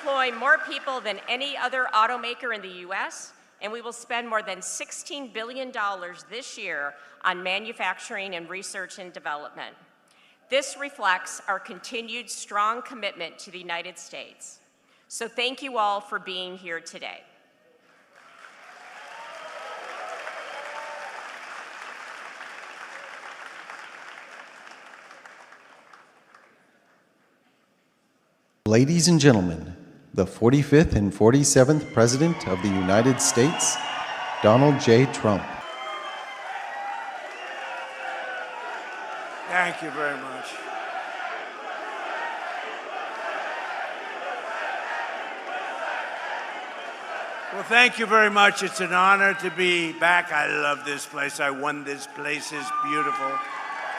employ more people than any other automaker in the US, and we will spend more than $16 billion this year on manufacturing and research and development. This reflects our continued strong commitment to the United States. So thank you all for being here today. Ladies and gentlemen, the 45th and 47th President of the United States, Donald J. Trump. Thank you very much. Well, thank you very much. It's an honor to be back. I love this place. I won this place. It's beautiful.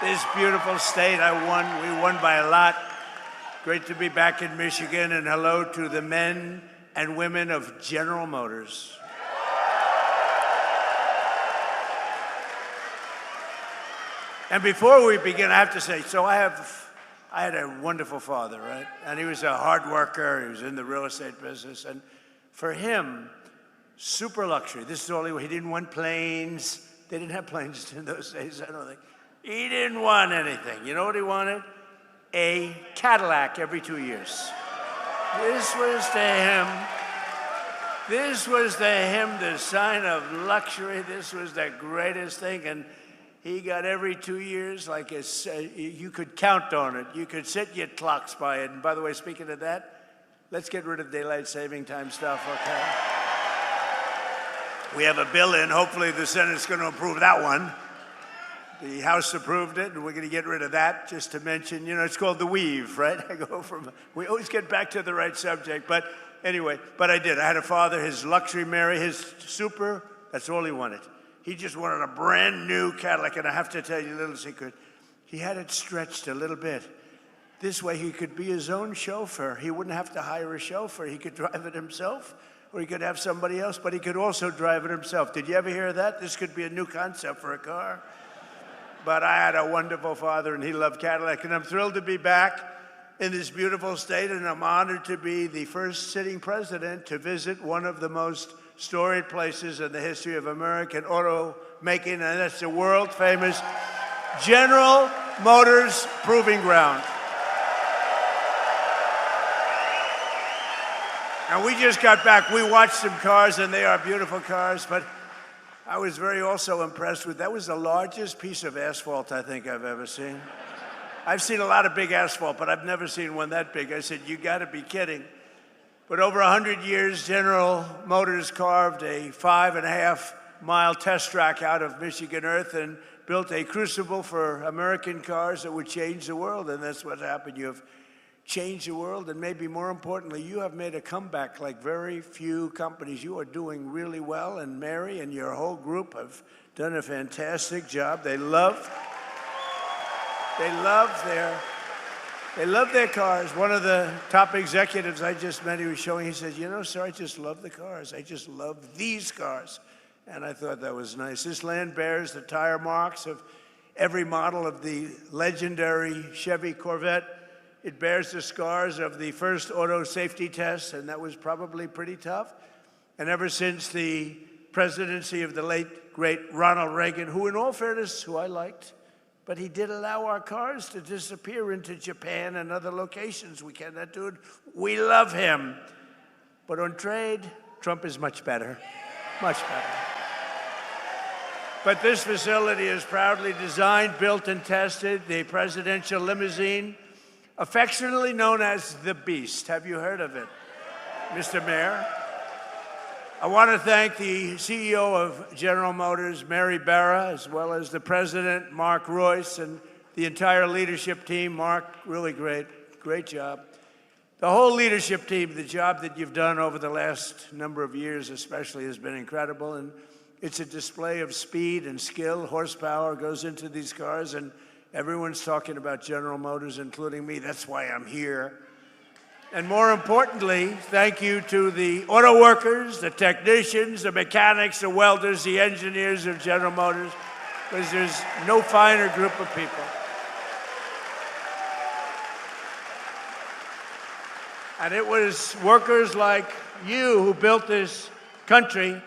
This beautiful state, we won by a lot. Great to be back in Michigan, and hello to the men and women of General Motors. And before we begin, I have to say, so I had a wonderful father, right? And he was a hard worker. He was in the real estate business. And for him, super luxury. This is all he didn't want planes. They didn't have planes in those days, I don't think. He didn't want anything. You know what he wanted? A Cadillac every 2 years. This was to him the sign of luxury. This was the greatest thing. And he got every 2 years, like you could count on it. You could set your clocks by it. And by the way, speaking of that, let's get rid of daylight saving time stuff, okay? We have a bill in. Hopefully the Senate's going to approve that one. The House approved it, and we're going to get rid of that, just to mention, it's called the weave, right? We always get back to the right subject. But anyway, I did. I had a father, his luxury Mary, his super, that's all he wanted. He just wanted a brand new Cadillac, and I have to tell you a little secret. He had it stretched a little bit. This way he could be his own chauffeur. He wouldn't have to hire a chauffeur. He could drive it himself, or he could have somebody else, but he could also drive it himself. Did you ever hear that? This could be a new concept for a car. But I had a wonderful father, and he loved Cadillac, and I'm thrilled to be back in this beautiful state, and I'm honored to be the first sitting president to visit one of the most storied places in the history of American auto making, and that's the world-famous General Motors Proving Ground. And we just got back. We watched some cars, and they are beautiful cars, but I was very also impressed with, that was the largest piece of asphalt I think I've ever seen. I've seen a lot of big asphalt, but I've never seen one that big. I said, you gotta be kidding. But over 100 years, General Motors carved a 5.5-mile test track out of Michigan earth and built a crucible for American cars that would change the world, and that's what happened. You have changed the world, and maybe more importantly, you have made a comeback like very few companies. You are doing really well, and Mary and your whole group have done a fantastic job. They love their cars. One of the top executives I just met, he was showing, he says, sir, I just love the cars. I just love these cars. And I thought that was nice. This land bears the tire marks of every model of the legendary Chevy Corvette. It bears the scars of the first auto safety test, and that was probably pretty tough. And ever since the presidency of the late, great Ronald Reagan, who in all fairness, who I liked, but he did allow our cars to disappear into Japan and other locations. We cannot do it. We love him. But on trade, Trump is much better, much better. But this facility is proudly designed, built, and tested, the presidential limousine, affectionately known as the Beast. Have you heard of it, Mr. Mayor? I want to thank the CEO of General Motors, Mary Barra, as well as the president, Mark Royce, and the entire leadership team. Mark, really great job. The whole leadership team, the job that you've done over the last number of years especially has been incredible, and it's a display of speed and skill. Horsepower goes into these cars, and everyone's talking about General Motors, including me. That's why I'm here. And more importantly, thank you to the auto workers, the technicians, the mechanics, the welders, the engineers of General Motors, because there's no finer group of people. And it was workers like you who built this country,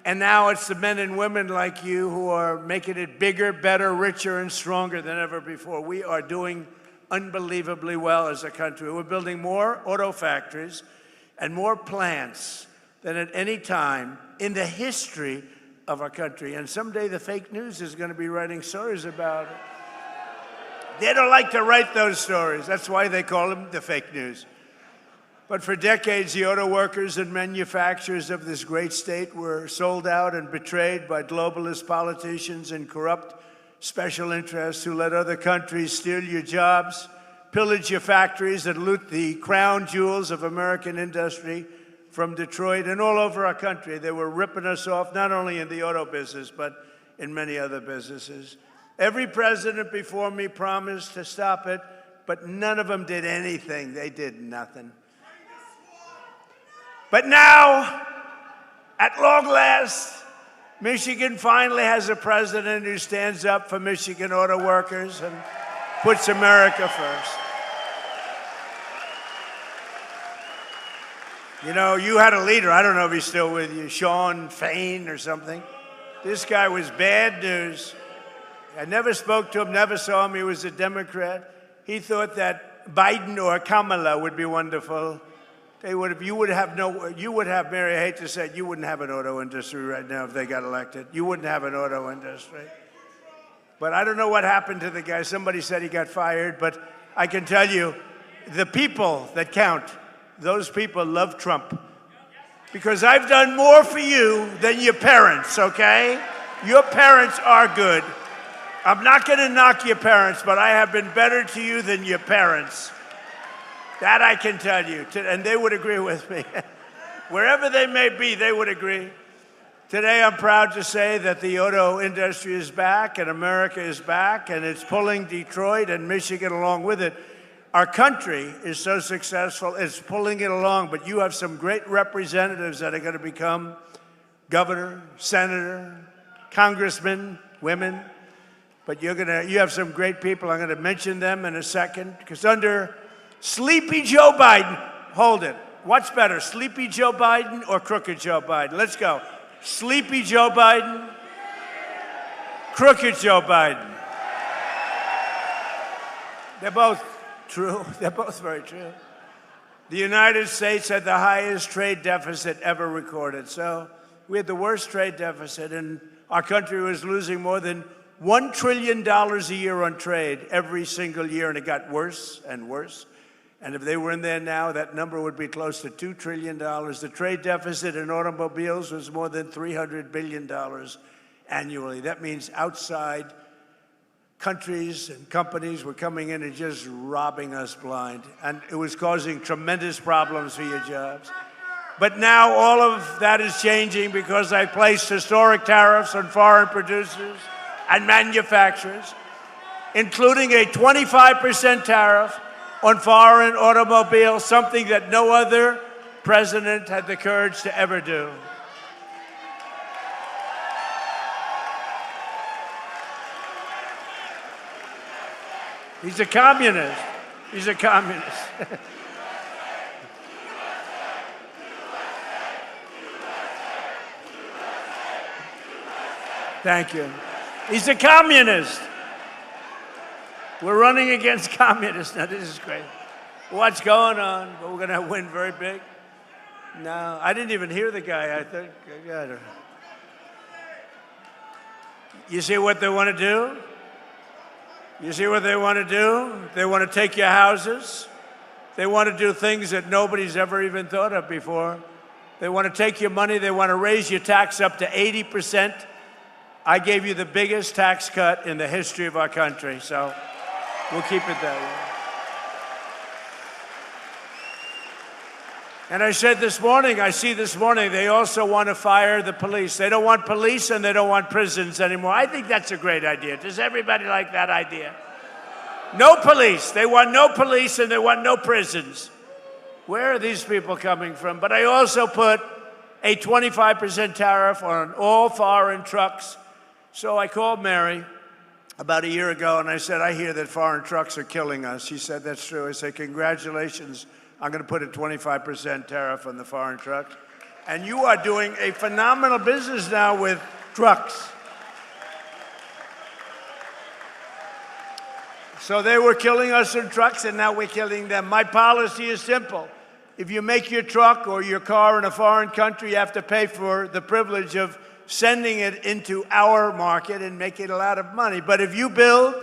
and now it's the men and women like you who are making it bigger, better, richer, and stronger than ever before. We are doing unbelievably well as a country. We're building more auto factories and more plants than at any time in the history of our country. And someday the fake news is going to be writing stories about it. They don't like to write those stories. That's why they call them the fake news. But for decades, the auto workers and manufacturers of this great state were sold out and betrayed by globalist politicians and corrupt special interests who let other countries steal your jobs, pillage your factories, and loot the crown jewels of American industry from Detroit and all over our country. They were ripping us off, not only in the auto business, but in many other businesses. Every president before me promised to stop it, but none of them did anything. They did nothing. But now, at long last, Michigan finally has a president who stands up for Michigan auto workers and puts America first. You know, you had a leader, I don't know if he's still with you, Sean Fain or something. This guy was bad news. I never spoke to him, never saw him. He was a Democrat. He thought that Biden or Kamala would be wonderful. You would have, Mary, I hate to say it, you wouldn't have an auto industry right now if they got elected. You wouldn't have an auto industry. But I don't know what happened to the guy. Somebody said he got fired, but I can tell you, the people that count, those people love Trump. Because I've done more for you than your parents, okay? Your parents are good. I'm not going to knock your parents, but I have been better to you than your parents. That I can tell you, and they would agree with me. Wherever they may be, they would agree. Today, I'm proud to say that the auto industry is back, and America is back, and it's pulling Detroit and Michigan along with it. Our country is so successful, it's pulling it along, but you have some great representatives that are going to become governor, senator, congressman, women. But you have some great people. I'm going to mention them in a second, because under Sleepy Joe Biden, hold it. What's better, Sleepy Joe Biden or Crooked Joe Biden? Let's go. Sleepy Joe Biden, Crooked Joe Biden. They're both true. They're both very true. The United States had the highest trade deficit ever recorded. So we had the worst trade deficit, and our country was losing more than $1 trillion a year on trade every single year, and it got worse and worse. And if they were in there now, that number would be close to $2 trillion. The trade deficit in automobiles was more than $300 billion annually. That means outside countries and companies were coming in and just robbing us blind. And it was causing tremendous problems for your jobs. But now all of that is changing because I placed historic tariffs on foreign producers and manufacturers, including a 25% tariff on foreign automobiles, something that no other president had the courage to ever do. He's a communist. He's a communist. Thank you. He's a communist. We're running against communists. Now, this is great. What's going on? But we're going to win very big. No, I didn't even hear the guy, I think. I got it. You see what they want to do? You see what they want to do? They want to take your houses. They want to do things that nobody's ever even thought of before. They want to take your money. They want to raise your tax up to 80%. I gave you the biggest tax cut in the history of our country, so we'll keep it that way. And I said this morning, they also want to fire the police. They don't want police and they don't want prisons anymore. I think that's a great idea. Does everybody like that idea? No police. They want no police and they want no prisons. Where are these people coming from? But I also put a 25% tariff on all foreign trucks. So I called Mary about a year ago and I said, I hear that foreign trucks are killing us. She said, that's true. I said, congratulations I'm going to put a 25% tariff on the foreign trucks. And you are doing a phenomenal business now with trucks. So they were killing us in trucks, and now we're killing them. My policy is simple. If you make your truck or your car in a foreign country, you have to pay for the privilege of sending it into our market and making a lot of money. But if you build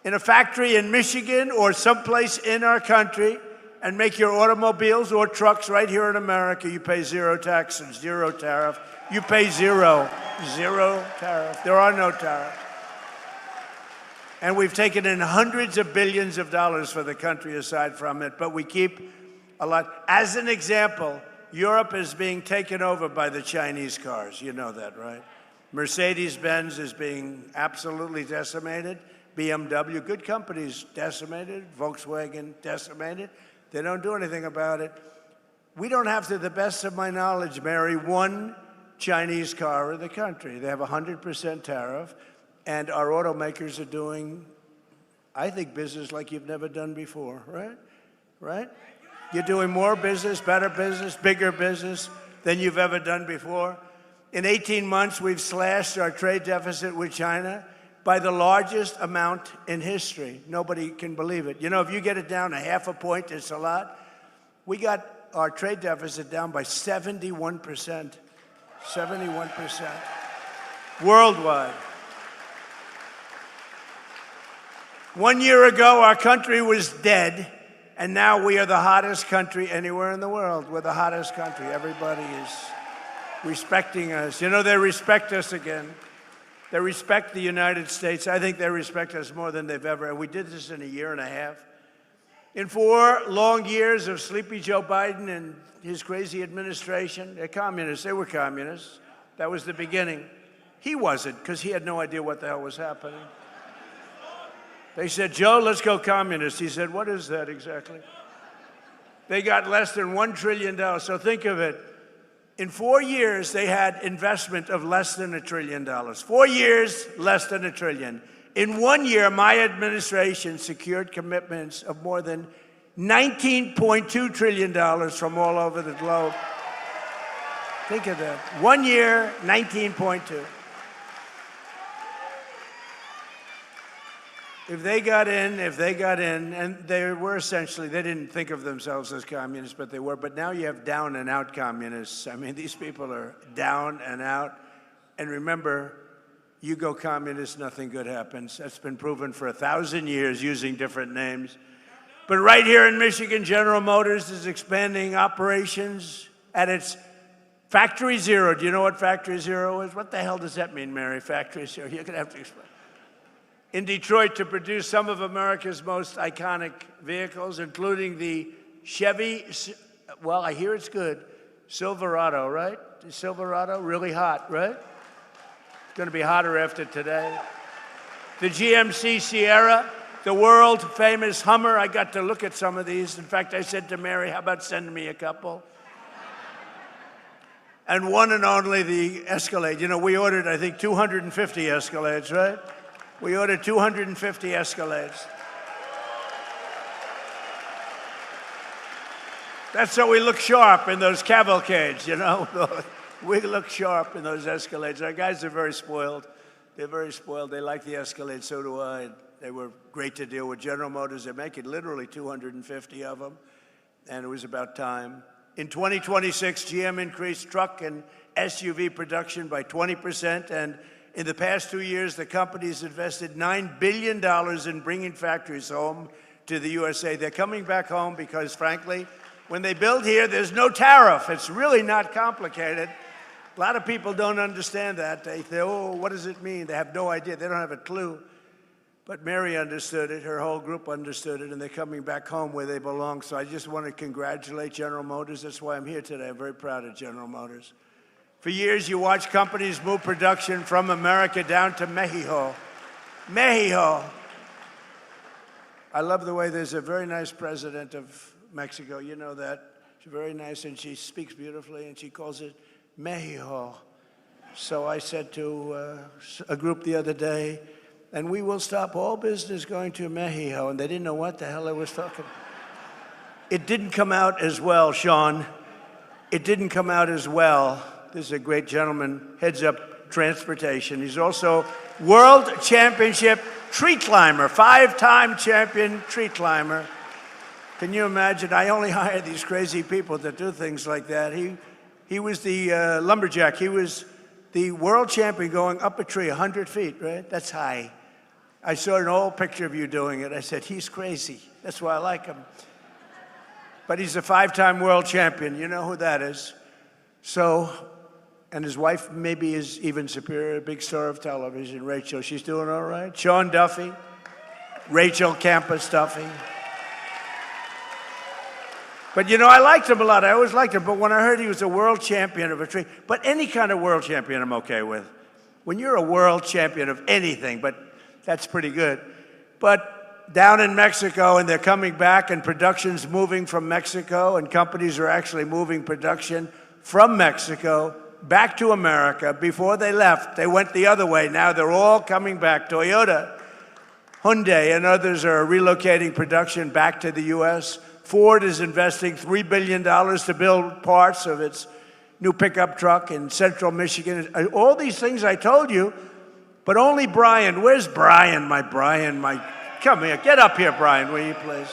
in a factory in Michigan or someplace in our country and make your automobiles or trucks right here in America, you pay zero taxes, zero tariff. You pay zero tariff. There are no tariffs. And we've taken in hundreds of billions of dollars for the country aside from it, but we keep a lot. As an example, Europe is being taken over by the Chinese cars. You know that, right? Mercedes-Benz is being absolutely decimated. BMW, good companies, decimated. Volkswagen, decimated. They don't do anything about it. We don't have, to the best of my knowledge, Mary, one Chinese car in the country. They have a 100% tariff, and our automakers are doing, I think, business like you've never done before, right? Right? You're doing more business, better business, bigger business than you've ever done before. In 18 months, we've slashed our trade deficit with China by the largest amount in history. Nobody can believe it. You know, if you get it down a half a point, it's a lot. We got our trade deficit down by 71%. 71%. Worldwide. 1 year ago, our country was dead. And now we are the hottest country anywhere in the world. We're the hottest country. Everybody is respecting us. You know, they respect us again. They respect the United States. I think they respect us more than they've ever. And we did this in a year and a half. In 4 long years of Sleepy Joe Biden and his crazy administration, they're communists. They were communists. That was the beginning. He wasn't, because he had no idea what the hell was happening. They said, Joe, let's go communist. He said, what is that exactly? They got less than $1 trillion. So think of it. In 4 years, they had investment of less than $1 trillion. 4 years, less than $1 trillion. In 1 year, my administration secured commitments of more than $19.2 trillion from all over the globe. Think of that. 1 year, 19.2. If they got in, and they were essentially, they didn't think of themselves as communists, but they were. But now you have down and out communists. I mean, these people are down and out. And remember, you go communist, nothing good happens. That's been proven for 1,000 years using different names. But right here in Michigan, General Motors is expanding operations at its Factory Zero. Do you know what Factory Zero is? What the hell does that mean, Mary, Factory Zero? You're going to have to explain. In Detroit to produce some of America's most iconic vehicles, including the Chevy, well, I hear it's good, Silverado, right? The Silverado, really hot, right? Going to be hotter after today. The GMC Sierra, the world-famous Hummer. I got to look at some of these. In fact, I said to Mary, how about sending me a couple? And one and only the Escalade. You know, we ordered, I think, 250 Escalades, right? We ordered 250 Escalades. That's so we look sharp in those cavalcades, you know? We look sharp in those Escalades. Our guys are very spoiled. They're very spoiled. They like the Escalade, so do I. They were great to deal with. General Motors, they're making literally 250 of them, and it was about time. In 2026, GM increased truck and SUV production by 20%, and in the past 2 years, the company's invested $9 billion in bringing factories home to the USA. They're coming back home because, frankly, when they build here, there's no tariff. It's really not complicated. A lot of people don't understand that. They say, oh, what does it mean? They have no idea. They don't have a clue. But Mary understood it. Her whole group understood it, and they're coming back home where they belong. So I just want to congratulate General Motors. That's why I'm here today. I'm very proud of General Motors. For years, you watch companies move production from America down to Mexico. Mexico. I love the way there's a very nice president of Mexico. You know that. She's very nice, and she speaks beautifully, and she calls it Mexico. So I said to a group the other day, and we will stop all business going to Mexico. And they didn't know what the hell I was talking about. It didn't come out as well, Sean. It didn't come out as well. This is a great gentleman, heads up transportation. He's also world championship tree climber, 5-time champion tree climber. Can you imagine? I only hire these crazy people that do things like that. He was the lumberjack. He was the world champion going up a tree 100 feet, right? That's high. I saw an old picture of you doing it. I said, he's crazy. That's why I like him. But he's a 5-time world champion. You know who that is. So, and his wife maybe is even superior, a big star of television, Rachel. She's doing all right. Sean Duffy, Rachel Campus Duffy. But you know, I liked him a lot. I always liked him. But when I heard he was a world champion of a tree, but any kind of world champion I'm okay with. When you're a world champion of anything, but that's pretty good. But down in Mexico, and they're coming back, and production's moving from Mexico, and companies are actually moving production from Mexico back to America. Before they left, they went the other way. Now they're all coming back. Toyota, Hyundai, and others are relocating production back to the U.S. Ford is investing $3 billion to build parts of its new pickup truck in central Michigan. All these things I told you, but only Brian. Where's Brian? Come here. Get up here, Brian, will you please?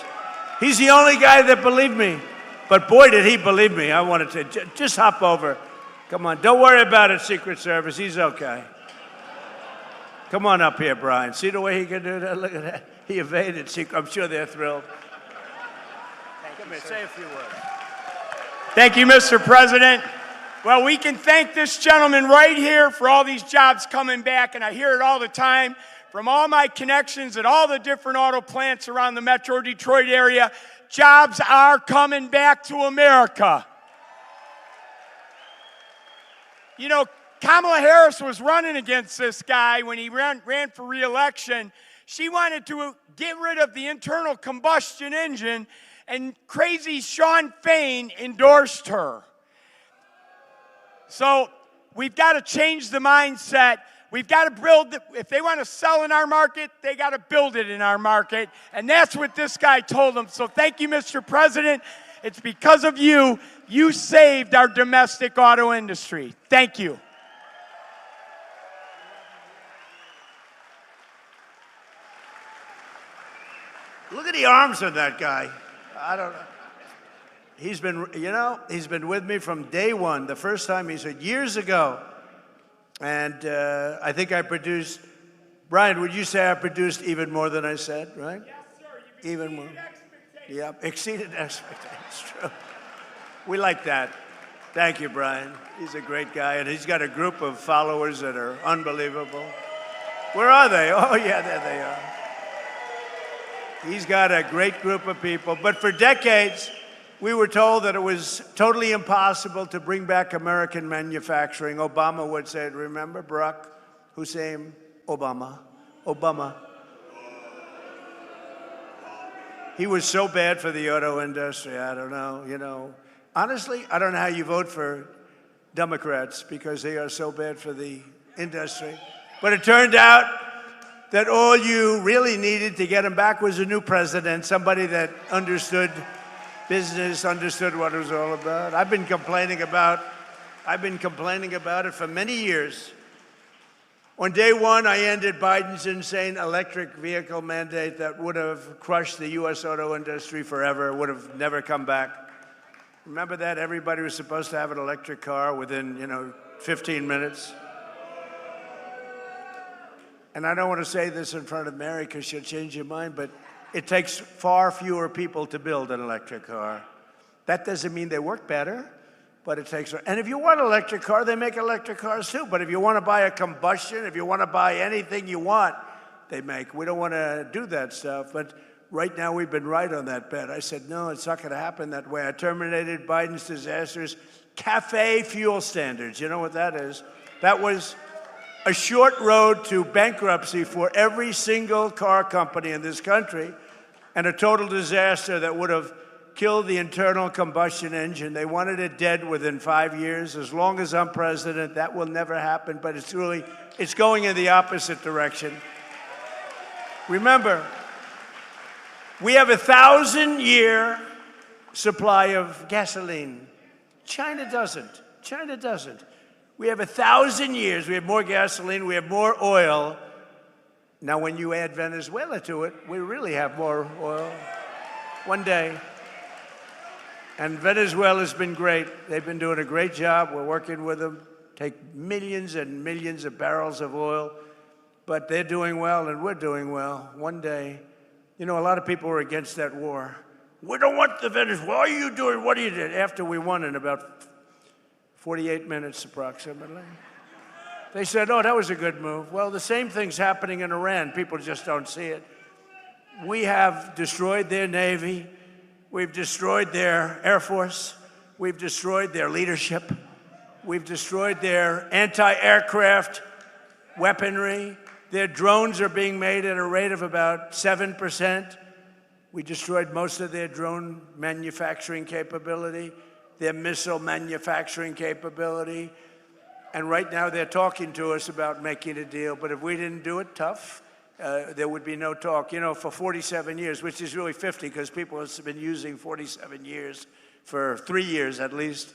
He's the only guy that believed me. But boy, did he believe me. I wanted to just hop over. Come on. Don't worry about it, Secret Service. He's okay. Come on up here, Brian. See the way he can do that? Look at that. He evaded. I'm sure they're thrilled. Come here, say a few words. Thank you, Mr. President. Well, we can thank this gentleman right here for all these jobs coming back, and I hear it all the time from all my connections at all the different auto plants around the Metro Detroit area. Jobs are coming back to America. You know, Kamala Harris was running against this guy when he ran for re-election. She wanted to get rid of the internal combustion engine, and crazy Sean Fain endorsed her. So we've got to change the mindset. We've got to build, if they want to sell in our market, they got to build it in our market. And that's what this guy told them. So thank you, Mr. President. It's because of you, you saved our domestic auto industry. Thank you. Look at the arms of that guy. I don't know. He's been with me from day one. The first time he said years ago. And I think I produced, Brian, would you say I produced even more than I said, right? Yes, sir. You even more. Expectations. Yeah, exceeded expectations. True. We like that. Thank you, Brian. He's a great guy, and he's got a group of followers that are unbelievable. Where are they? Oh, yeah, there they are. He's got a great group of people. But for decades, we were told that it was totally impossible to bring back American manufacturing. Obama would say it. Remember Barack Hussein Obama? Obama. He was so bad for the auto industry. I don't know, you know. Honestly, I don't know how you vote for Democrats because they are so bad for the industry. But it turned out that all you really needed to get him back was a new president, somebody that understood business, understood what it was all about. I've been complaining about it for many years. On day one, I ended Biden's insane electric vehicle mandate that would have crushed the U.S. auto industry forever, would have never come back. Remember that? Everybody was supposed to have an electric car within, 15 minutes. And I don't want to say this in front of Mary because she'll change your mind, but it takes far fewer people to build an electric car. That doesn't mean they work better, but it takes. And if you want an electric car, they make electric cars too. But if you want to buy a combustion, if you want to buy anything you want, they make. We don't want to do that stuff. But right now, we've been right on that bet. I said, no, it's not going to happen that way. I terminated Biden's disastrous CAFE fuel standards. You know what that is? That was a short road to bankruptcy for every single car company in this country, and a total disaster that would have killed the internal combustion engine. They wanted it dead within 5 years. As long as I'm president, that will never happen, but it's going in the opposite direction. Remember, we have a 1,000-year supply of gasoline. China doesn't. China doesn't. We have 1,000 years. We have more gasoline. We have more oil. Now, when you add Venezuela to it, we really have more oil. One day. And Venezuela's been great. They've been doing a great job. We're working with them. Take millions and millions of barrels of oil. But they're doing well, and we're doing well. One day. You know, a lot of people were against that war. We don't want the Venezuela. Why are you doing what you did? After we won in about 48 minutes approximately. They said, oh, that was a good move. Well, the same thing's happening in Iran. People just don't see it. We have destroyed their Navy. We've destroyed their Air Force. We've destroyed their leadership. We've destroyed their anti-aircraft weaponry. Their drones are being made at a rate of about 7%. We destroyed most of their drone manufacturing capability, their missile manufacturing capability. And right now they're talking to us about making a deal. But if we didn't do it tough, there would be no talk. You know, for 47 years, which is really 50 because people have been using 47 years for 3 years at least.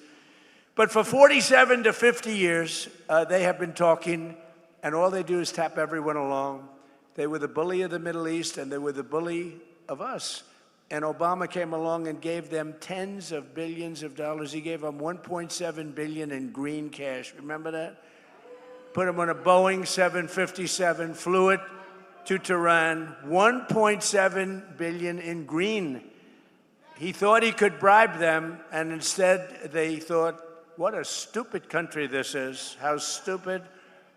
But for 47 to 50 years, they have been talking, and all they do is tap everyone along. They were the bully of the Middle East, and they were the bully of us. And Obama came along and gave them tens of billions of dollars. He gave them $1.7 billion in green cash. Remember that? Put them on a Boeing 757, flew it to Tehran. $1.7 billion in green. He thought he could bribe them, and instead they thought, what a stupid country this is. How stupid.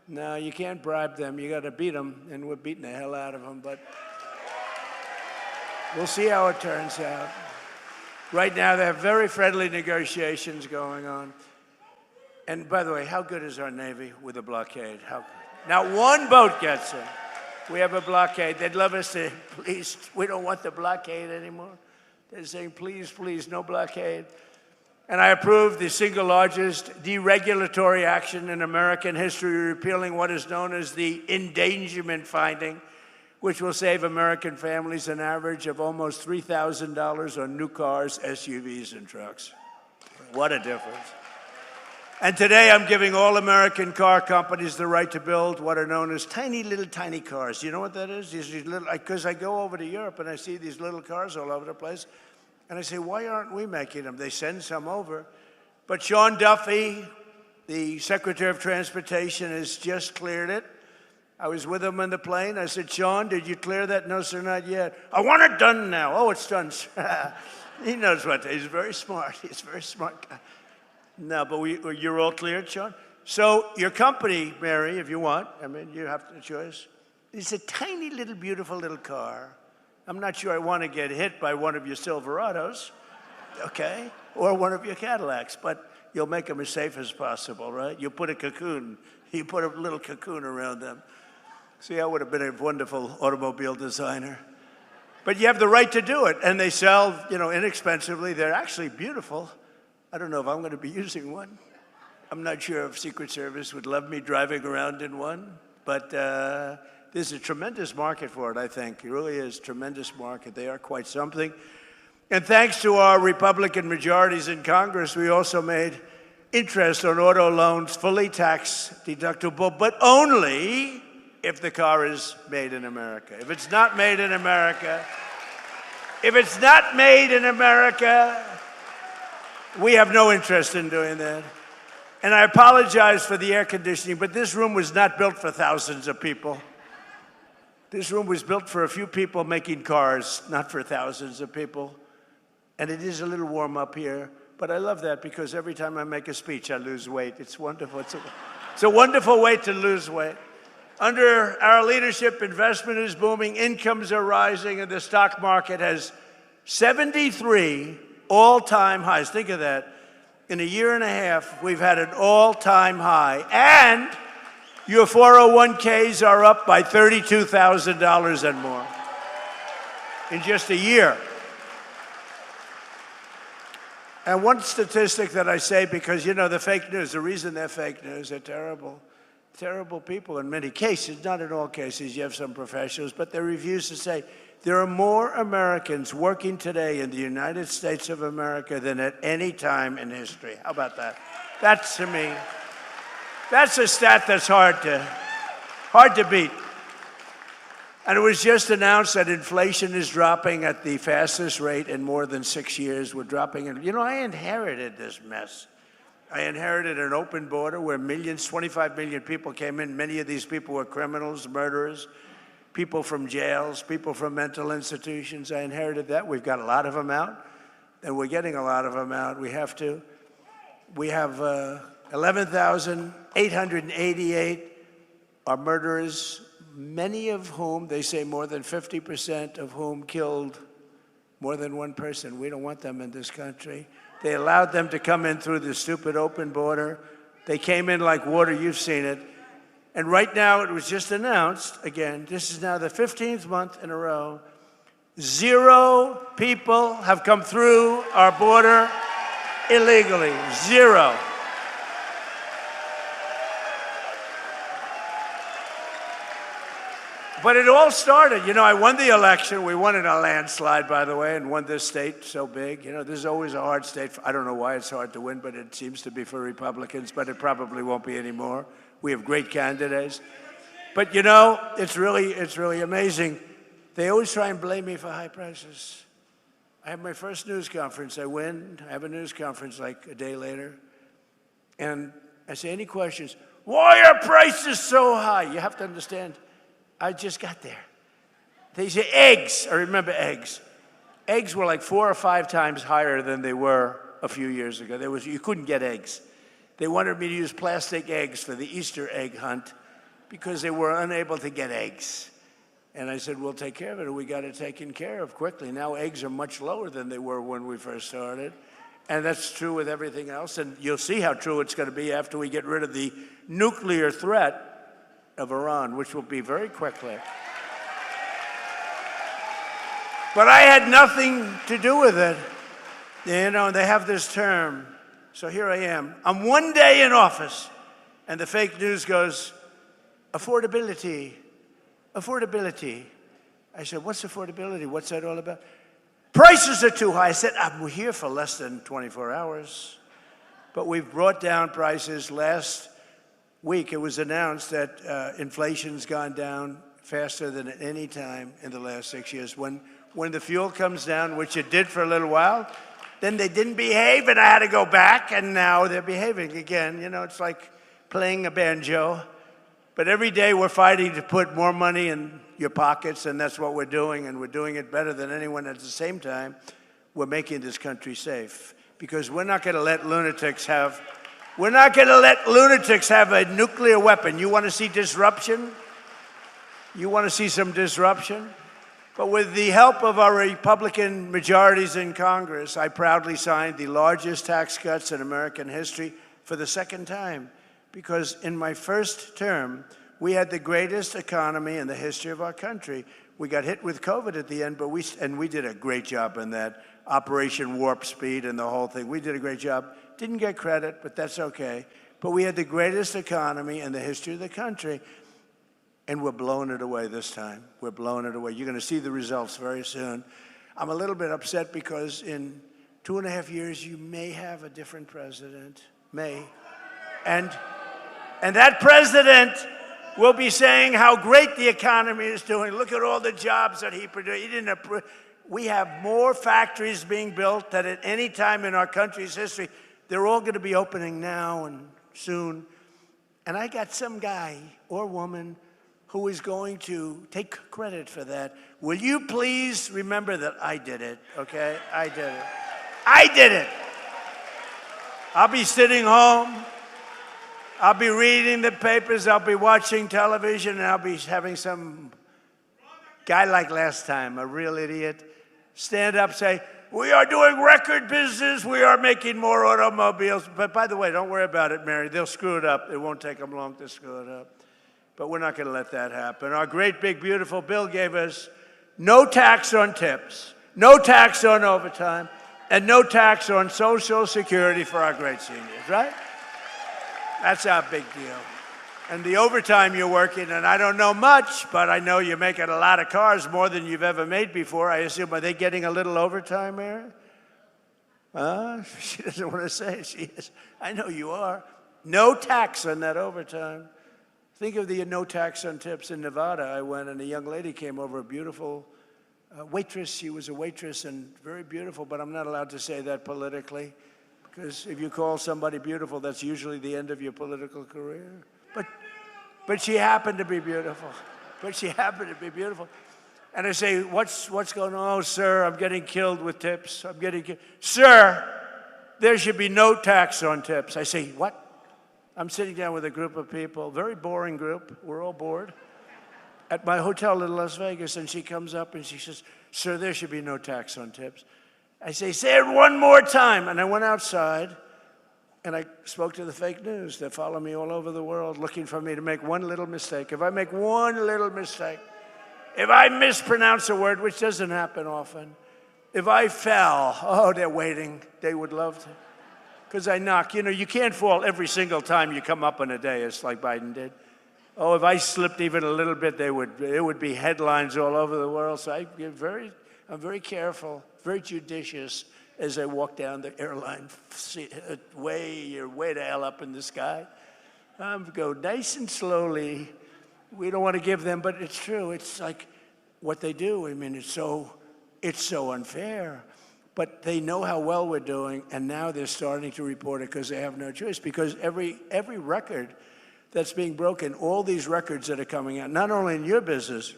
No, you can't bribe them. You got to beat them, and we're beating the hell out of them. But we'll see how it turns out. Right now, they have very friendly negotiations going on. And by the way, how good is our Navy with a blockade? How good? Not one boat gets in. We have a blockade. They'd love us to, please, we don't want the blockade anymore. They're saying, please, please, no blockade. And I approved the single largest deregulatory action in American history, repealing what is known as the endangerment finding, which will save American families an average of almost $3,000 on new cars, SUVs, and trucks. What a difference. And today I'm giving all American car companies the right to build what are known as tiny cars. You know what that is? These little, because I go over to Europe and I see these little cars all over the place. And I say, why aren't we making them? They send some over. But Sean Duffy, the Secretary of Transportation, has just cleared it. I was with him on the plane. I said, Sean, did you clear that? No, sir, not yet. I want it done now. Oh, it's done. He knows what. He's very smart. He's a very smart guy. No, but you're all cleared, Sean? So your company, Mary, if you want, I mean, you have the choice. It's a tiny little, beautiful little car. I'm not sure I want to get hit by one of your Silverados, okay, or one of your Cadillacs, but you'll make them as safe as possible, right? You put a little cocoon around them. See, I would have been a wonderful automobile designer. But you have the right to do it, and they sell, you know, inexpensively. They're actually beautiful. I don't know if I'm going to be using one. I'm not sure if Secret Service would love me driving around in one, but there's a tremendous market for it, I think. It really is a tremendous market. They are quite something. And thanks to our Republican majorities in Congress, we also made interest on auto loans fully tax deductible, but only if the car is made in America. If it's not made in America, we have no interest in doing that. And I apologize for the air conditioning, but this room was not built for thousands of people. This room was built for a few people making cars, not for thousands of people. And it is a little warm up here, but I love that because every time I make a speech, I lose weight. It's wonderful. It's a wonderful way to lose weight. Under our leadership, investment is booming, incomes are rising, and the stock market has 73 all-time highs. Think of that. In a year and a half, we've had an all-time high. And your 401ks are up by $32,000 and more in just a year. And one statistic that I say, because, you know, the fake news, the reason they're fake news, they're terrible. Terrible people in many cases, not in all cases. You have some professionals, but they refuse to say There are more Americans working today in the United States of America than at any time in history. How about that? That's, to me, that's a stat that's hard to beat. And it was just announced that inflation is dropping at the fastest rate in more than 6 years. We're dropping it. You know, I inherited this mess. I inherited an open border where 25 million people came in. Many of these people were criminals, murderers, people from jails, people from mental institutions. I inherited that. We've got a lot of them out, and we're getting a lot of them out. We have 11,888 are murderers, many of whom, they say more than 50% of whom killed more than one person. We don't want them in this country. They allowed them to come in through the stupid open border. They came in like water, you've seen it. And right now, it was just announced, again, this is now the 15th month in a row, 0 people have come through our border illegally, 0. But it all started, you know, I won the election. We won in a landslide, by the way, and won this state so big. You know, this is always a hard state. I don't know why it's hard to win, but it seems to be for Republicans, but it probably won't be anymore. We have great candidates. But, you know, it's really amazing. They always try and blame me for high prices. I have my first news conference. I win. I have a news conference like a day later. And I say, any questions? Why are prices so high? You have to understand. I just got there. They say eggs. I remember eggs. Eggs were like 4 or 5 times higher than they were a few years ago. You couldn't get eggs. They wanted me to use plastic eggs for the Easter egg hunt because they were unable to get eggs. And I said, we'll take care of it. We got it taken care of quickly. Now eggs are much lower than they were when we first started. And that's true with everything else. And you'll see how true it's going to be after we get rid of the nuclear threat of Iran, which will be very quickly. But I had nothing to do with it. You know, they have this term. So here I am. I'm one day in office, and the fake news goes, affordability, affordability. I said, what's affordability? What's that all about? Prices are too high. I said, I'm here for less than 24 hours. But we've brought down prices. Last week, it was announced that inflation's gone down faster than at any time in the last 6 years. When the fuel comes down, which it did for a little while, then they didn't behave, and I had to go back, and now they're behaving again. You know, it's like playing a banjo. But every day we're fighting to put more money in your pockets, and that's what we're doing, and we're doing it better than anyone. At the same time, we're making this country safe, because we're not going to let lunatics have a nuclear weapon. You want to see disruption? You want to see some disruption? But with the help of our Republican majorities in Congress, I proudly signed the largest tax cuts in American history for the second time. Because in my first term, we had the greatest economy in the history of our country. We got hit with COVID at the end, but we did a great job in that. Operation Warp Speed and the whole thing. We did a great job. Didn't get credit, but that's okay. But we had the greatest economy in the history of the country, and we're blowing it away this time. We're blowing it away. You're going to see the results very soon. I'm a little bit upset because in 2.5 years, you may have a different president. May. And that president will be saying how great the economy is doing. Look at all the jobs that he produced. We have more factories being built than at any time in our country's history. They're all going to be opening now and soon. And I got some guy or woman who is going to take credit for that. Will you please remember that I did it, okay? I did it. I did it. I'll be sitting home. I'll be reading the papers. I'll be watching television. And I'll be having some guy like last time, a real idiot, stand up, say, we are doing record business. We are making more automobiles. But by the way, don't worry about it, Mary. They'll screw it up. It won't take them long to screw it up. But we're not going to let that happen. Our great, big, beautiful bill gave us no tax on tips, no tax on overtime, and no tax on Social Security for our great seniors, right? That's our big deal. And the overtime you're working, and I don't know much, but I know you're making a lot of cars, more than you've ever made before. I assume, are they getting a little overtime, Mary? She doesn't want to say it. She is. I know you are. No tax on that overtime. Think of the no tax on tips in Nevada. I went, and a young lady came over, a beautiful waitress. She was a waitress and very beautiful, but I'm not allowed to say that politically, because if you call somebody beautiful, that's usually the end of your political career. But she happened to be beautiful. And I say, what's going on? Oh, sir, I'm getting killed with tips. I'm getting killed. Sir, there should be no tax on tips. I say, what? I'm sitting down with a group of people, very boring group. We're all bored. At my hotel in Las Vegas, and she comes up and she says, sir, there should be no tax on tips. I say it one more time. And I went outside, and I spoke to the fake news that follow me all over the world, looking for me to make one little mistake. If I make one little mistake, if I mispronounce a word, which doesn't happen often, if I fell, oh, they're waiting. They would love to. Because I knock. You know, you can't fall every single time you come up in a day. It's like Biden did. Oh, if I slipped even a little bit, it would be headlines all over the world. So I'm very careful, very judicious as I walk down the airline, way the hell up in the sky. Go nice and slowly. We don't want to give them, but it's true. It's like what they do. I mean, it's so unfair. But they know how well we're doing, and now they're starting to report it because they have no choice. Because every record that's being broken, all these records that are coming out, not only in your business,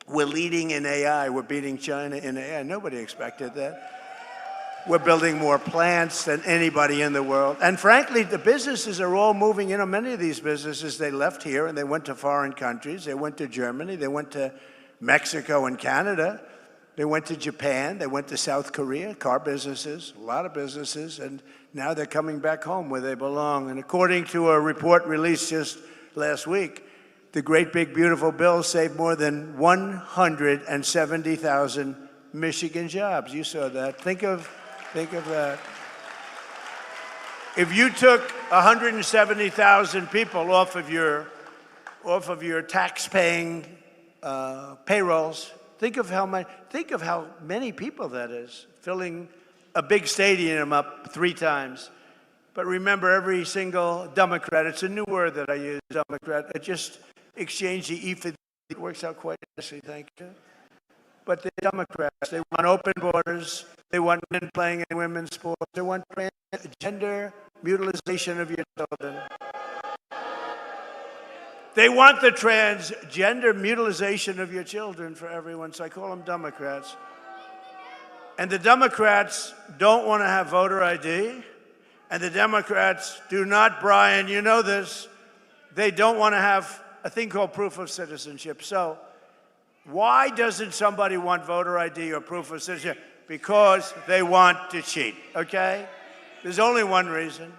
we're leading in AI. We're beating China in AI. Nobody expected that. We're building more plants than anybody in the world. And frankly, the businesses are all moving. You know, many of these businesses, they left here and they went to foreign countries. They went to Germany. They went to Mexico and Canada. They went to Japan. They went to South Korea, car businesses, a lot of businesses. And now they're coming back home where they belong. And according to a report released just last week, the great big beautiful bill saved more than 170,000 Michigan jobs. You saw that. Think of that. If you took 170,000 people off of your tax-paying payrolls, think of how many people that is, filling a big stadium up 3 times. But remember, every single Democrat, it's a new word that I use, Democrat, I just exchanged the E for the, it works out quite nicely, thank you. But the Democrats, they want open borders, they want men playing in women's sports, they want gender mutilation of your children. They want the transgender mutilation of your children for everyone, so I call them Democrats. And the Democrats don't want to have voter ID, and the Democrats do not, Brian, you know this, they don't want to have a thing called proof of citizenship. So why doesn't somebody want voter ID or proof of citizenship? Because they want to cheat, okay? There's only one reason.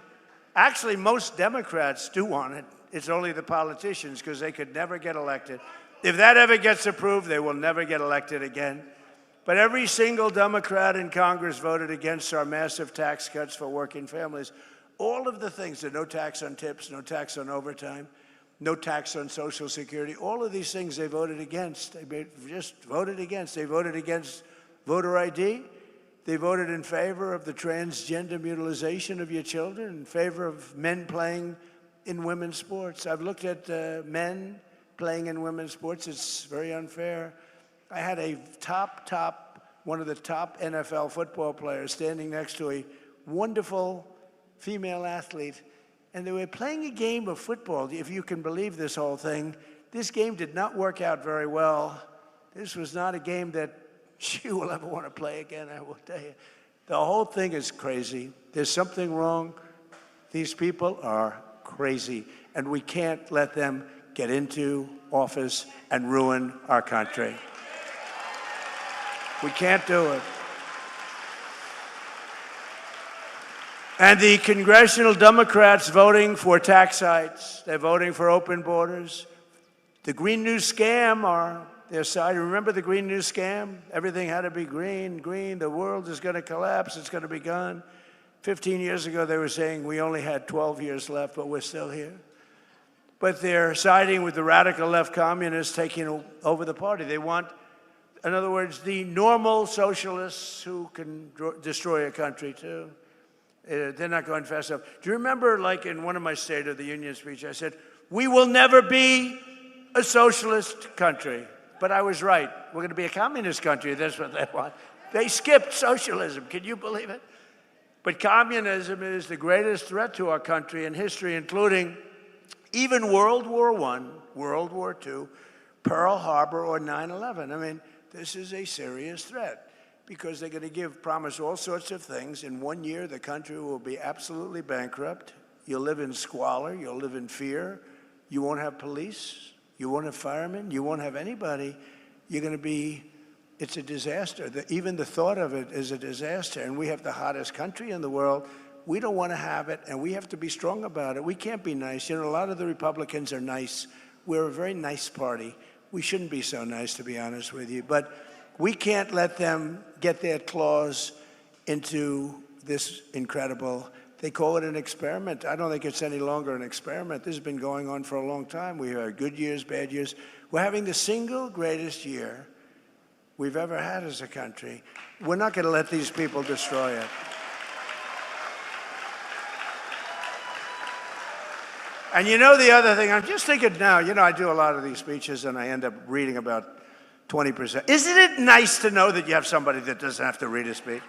Actually, most Democrats do want it. It's only the politicians, because they could never get elected. If that ever gets approved, they will never get elected again. But every single Democrat in Congress voted against our massive tax cuts for working families. All of the things, the no tax on tips, no tax on overtime, no tax on Social Security, all of these things they voted against. They just voted against. They voted against voter ID. They voted in favor of the transgender mutilation of your children, in favor of men playing in women's sports. I've looked at men playing in women's sports. It's very unfair. I had one of the top NFL football players standing next to a wonderful female athlete, and they were playing a game of football, if you can believe this whole thing. This game did not work out very well. This was not a game that she will ever want to play again, I will tell you. The whole thing is crazy. There's something wrong. These people are crazy, and we can't let them get into office and ruin our country. We can't do it. And the congressional Democrats voting for tax hikes, they're voting for open borders. The Green New Scam are their side. Remember the Green New Scam? Everything had to be green, the world is going to collapse, it's going to be gone. 15 years ago, they were saying we only had 12 years left, but we're still here. but they're siding with the radical left communists taking over the party. They want, in other words, the normal socialists who can destroy a country too. They're not going fast enough. Do you remember, like in one of my State of the Union speeches, I said, we will never be a socialist country. But I was right. We're going to be a communist country. That's what they want. They skipped socialism. Can you believe it? But communism is the greatest threat to our country in history, including even World War I, World War II, Pearl Harbor, or 9/11. I mean, this is a serious threat because they're going to promise all sorts of things. In 1 year, the country will be absolutely bankrupt. You'll live in squalor. You'll live in fear. You won't have police. You won't have firemen. You won't have anybody. You're going to be, it's a disaster. Even the thought of it is a disaster. And we have the hottest country in the world. We don't want to have it, and we have to be strong about it. We can't be nice. You know, a lot of the Republicans are nice. We're a very nice party. We shouldn't be so nice, to be honest with you. But we can't let them get their claws into this incredible, they call it an experiment. I don't think it's any longer an experiment. This has been going on for a long time. We had good years, bad years. We're having the single greatest year we've ever had as a country. We're not going to let these people destroy it. And you know the other thing, I'm just thinking now, you know, I do a lot of these speeches and I end up reading about 20%. Isn't it nice to know that you have somebody that doesn't have to read a speech?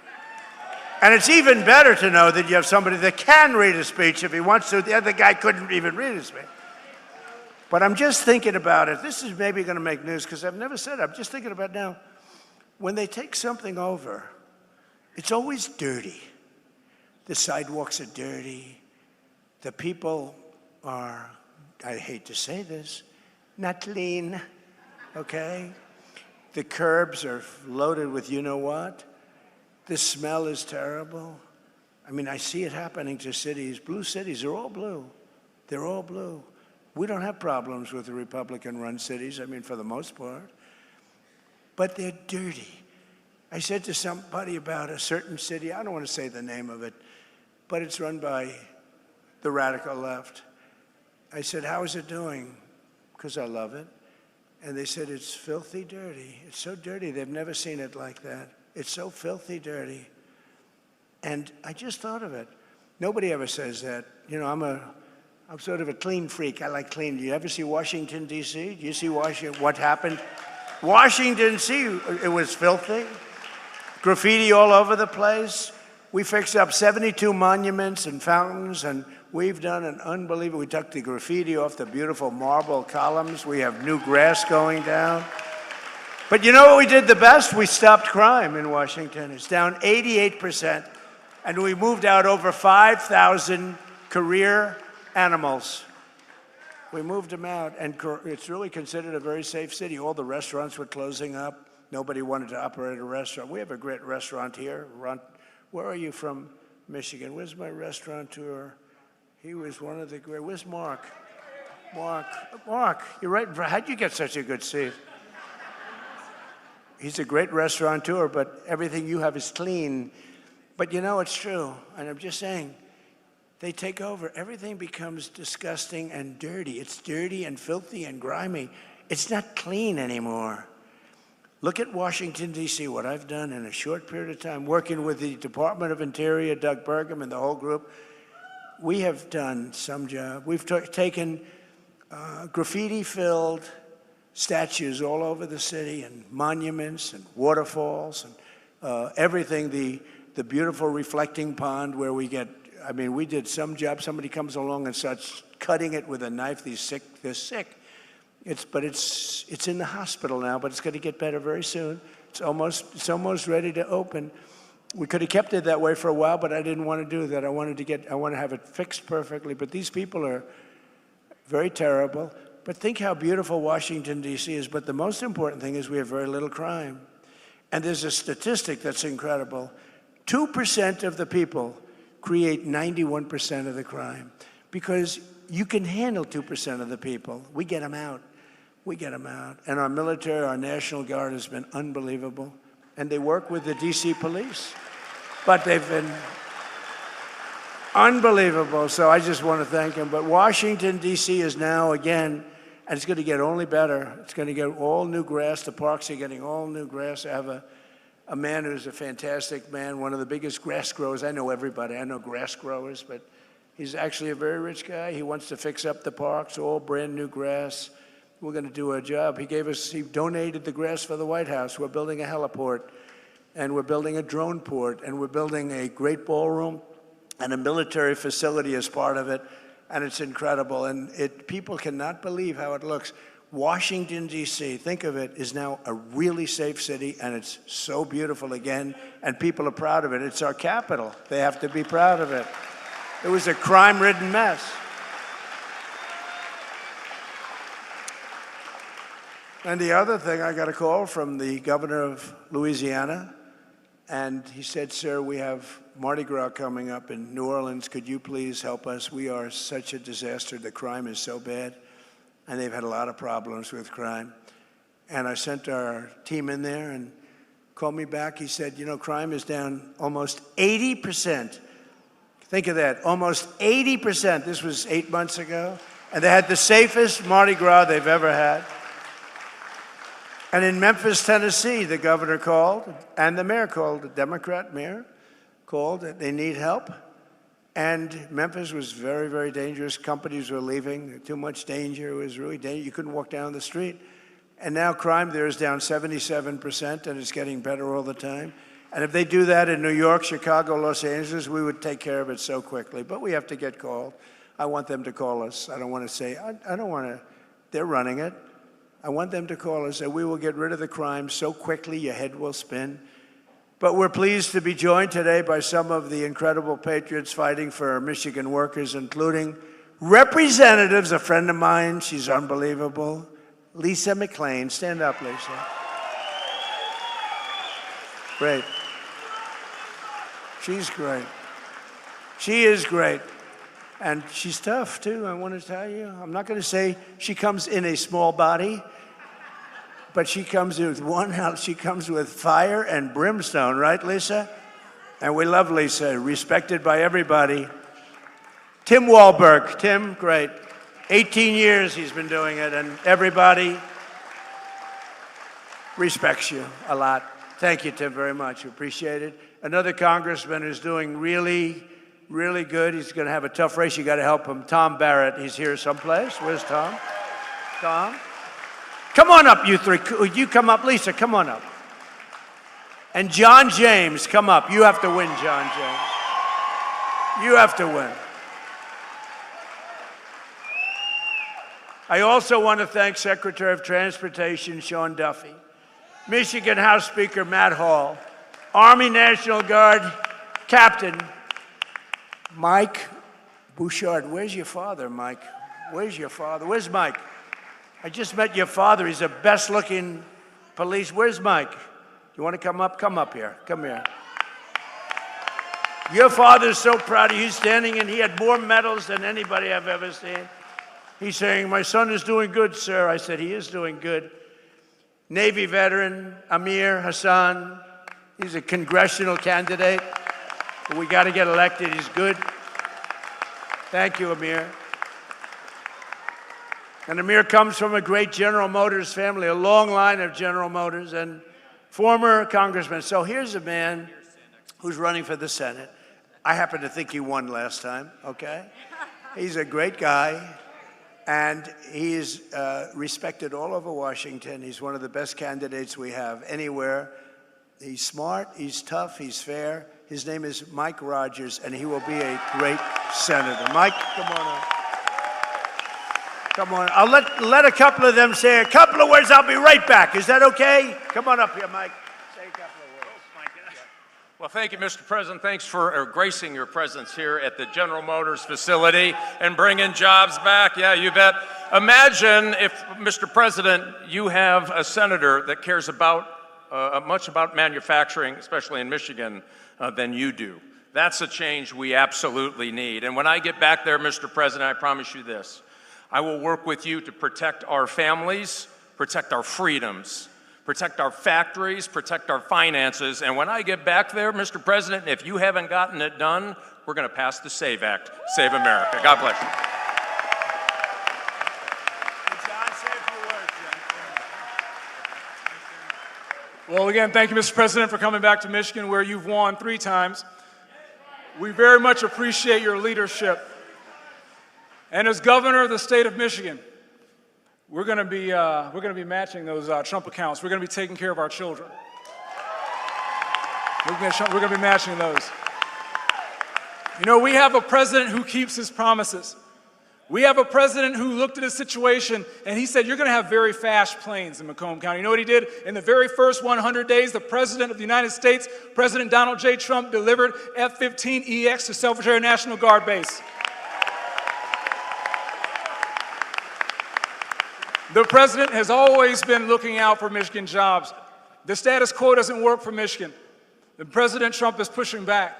And it's even better to know that you have somebody that can read a speech if he wants to. The other guy couldn't even read a speech. But I'm just thinking about it. This is maybe going to make news because I've never said it. I'm just thinking about now, when they take something over, it's always dirty. The sidewalks are dirty. The people are, I hate to say this, not clean, okay? The curbs are loaded with you know what? The smell is terrible. I mean, I see it happening to cities. Blue cities are all blue. They're all blue. We don't have problems with the Republican-run cities, I mean, for the most part. But they're dirty. I said to somebody about a certain city, I don't want to say the name of it, but it's run by the radical left. I said, how is it doing? Because I love it. And they said, it's filthy dirty. It's so dirty, they've never seen it like that. It's so filthy dirty. And I just thought of it. Nobody ever says that. You know, I'm sort of a clean freak. I like clean. Do you ever see Washington, D.C.? Do you see Washington? What happened? Washington, D.C., it was filthy. Graffiti all over the place. We fixed up 72 monuments and fountains, and we've done an unbelievable, we took the graffiti off the beautiful marble columns. We have new grass going down. But you know what we did the best? We stopped crime in Washington. It's down 88%, and we moved out over 5,000 career animals. We moved them out, and it's really considered a very safe city. All the restaurants were closing up. Nobody wanted to operate a restaurant. We have a great restaurant here. Where are you from, Michigan? Where's my restaurateur? He was one of the great. Where's Mark? Mark, you're right. How'd you get such a good seat? He's a great restaurateur, but everything you have is clean. But you know, it's true, and I'm just saying, they take over. Everything becomes disgusting and dirty. It's dirty and filthy and grimy. It's not clean anymore. Look at Washington, D.C., what I've done in a short period of time, working with the Department of Interior, Doug Burgum, and the whole group. We have done some job. We've taken graffiti-filled statues all over the city and monuments and waterfalls and everything, the beautiful reflecting pond where we get, I mean, we did some job. Somebody comes along and starts cutting it with a knife. They're sick. It's in the hospital now, but it's going to get better very soon. It's almost ready to open. We could have kept it that way for a while, but I didn't want to do that. I want to have it fixed perfectly. But these people are very terrible. But think how beautiful Washington, D.C. is. But the most important thing is we have very little crime. And there's a statistic that's incredible. 2% of the people create 91% of the crime because you can handle 2% of the people. We get them out. And our military, our National Guard has been unbelievable. And they work with the D.C. police. But they've been Unbelievable. So I just want to thank him. But Washington, D.C. is now, again, and it's going to get only better. It's going to get all new grass. The parks are getting all new grass. I have a man who's a fantastic man, one of the biggest grass growers. I know everybody. I know grass growers, but he's actually a very rich guy. He wants to fix up the parks, all brand new grass. We're going to do a job. He donated the grass for the White House. We're building a heliport, and we're building a drone port, and we're building a great ballroom and a military facility as part of it, and it's incredible. And people cannot believe how it looks. Washington, D.C., think of it, is now a really safe city, and it's so beautiful again, and people are proud of it. It's our capital. They have to be proud of it. It was a crime-ridden mess. And the other thing, I got a call from the governor of Louisiana, and he said, sir, we have Mardi Gras coming up in New Orleans. Could you please help us? We are such a disaster. The crime is so bad, and they've had a lot of problems with crime. And I sent our team in there and called me back. He said, you know, crime is down almost 80%. Think of that, almost 80%. This was 8 months ago. And they had the safest Mardi Gras they've ever had. And in Memphis, Tennessee, the governor called, and the mayor called, the Democrat mayor called, that they need help. And Memphis was very, very dangerous. Companies were leaving, too much danger. It was really dangerous. You couldn't walk down the street. And now crime there is down 77%, and it's getting better all the time. And if they do that in New York, Chicago, Los Angeles, we would take care of it so quickly. But we have to get called. I want them to call us. I don't want to say, I don't want to, they're running it. I want them to call us, and we will get rid of the crime so quickly your head will spin. But we're pleased to be joined today by some of the incredible patriots fighting for our Michigan workers, including representatives, a friend of mine, she's unbelievable, Lisa McLean. Stand up, Lisa. Great. She's great. She is great. And she's tough, too, I want to tell you. I'm not going to say she comes in a small body, but she comes with one house. She comes with fire and brimstone, right, Lisa? And we love Lisa, respected by everybody. Tim Wahlberg. Tim, great. 18 years he's been doing it, and everybody respects you a lot. Thank you, Tim, very much. Appreciate it. Another congressman who's doing really good. He's going to have a tough race. You got to help him. Tom Barrett. He's here someplace. Where's Tom? Tom? Come on up, you three. You come up. Lisa, come on up. And John James, come up. You have to win, John James. You have to win. I also want to thank Secretary of Transportation Sean Duffy, Michigan House Speaker Matt Hall, Army National Guard Captain Mike Bouchard. Where's your father, Mike? Where's your father? Where's Mike? I just met your father. He's the best looking police. Where's Mike? You want to come up? Come up here. Come here. Your father's so proud of you. He's standing, and he had more medals than anybody I've ever seen. He's saying, my son is doing good, sir. I said, he is doing good. Navy veteran Amir Hassan. He's a congressional candidate. We got to get elected. He's good. Thank you, Amir. And Amir comes from a great General Motors family, a long line of General Motors, and former congressman. So here's a man who's running for the Senate. I happen to think he won last time, okay? He's a great guy, and he's respected all over Washington. He's one of the best candidates we have anywhere. He's smart, he's tough, he's fair. His name is Mike Rogers, and he will be a great senator. Mike, come on up. Come on. I'll let a couple of them say a couple of words. I'll be right back. Is that okay? Come on up here, Mike. Say a couple of words. Oh, my gosh. Well, thank you, Mr. President. Thanks for gracing your presence here at the General Motors facility and bringing jobs back. Yeah, you bet. Imagine if, Mr. President, you have a senator that cares about much about manufacturing, especially in Michigan, than you do. That's a change we absolutely need. And when I get back there, Mr. President, I promise you this. I will work with you to protect our families, protect our freedoms, protect our factories, protect our finances. And when I get back there, Mr. President, if you haven't gotten it done, we're going to pass the SAVE Act. Save America. God bless you. John, say a few words, John. Well, again, thank you, Mr. President, for coming back to Michigan, where you've won 3 times. We very much appreciate your leadership. And as governor of the state of Michigan, we're going to be matching those Trump accounts. We're going to be taking care of our children. We're going to be matching those. You know, we have a president who keeps his promises. We have a president who looked at a situation and he said, you're going to have very fast planes in Macomb County. You know what he did? In the very first 100 days, the President of the United States, President Donald J. Trump, delivered F-15EX to Selfridge Air National Guard Base. The president has always been looking out for Michigan jobs. The status quo doesn't work for Michigan. And President Trump is pushing back.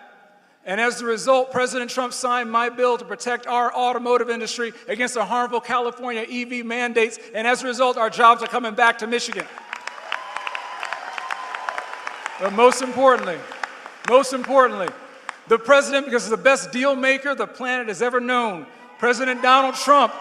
And as a result, President Trump signed my bill to protect our automotive industry against the harmful California EV mandates. And as a result, our jobs are coming back to Michigan. But most importantly, the president, because he's the best deal maker the planet has ever known, President Donald Trump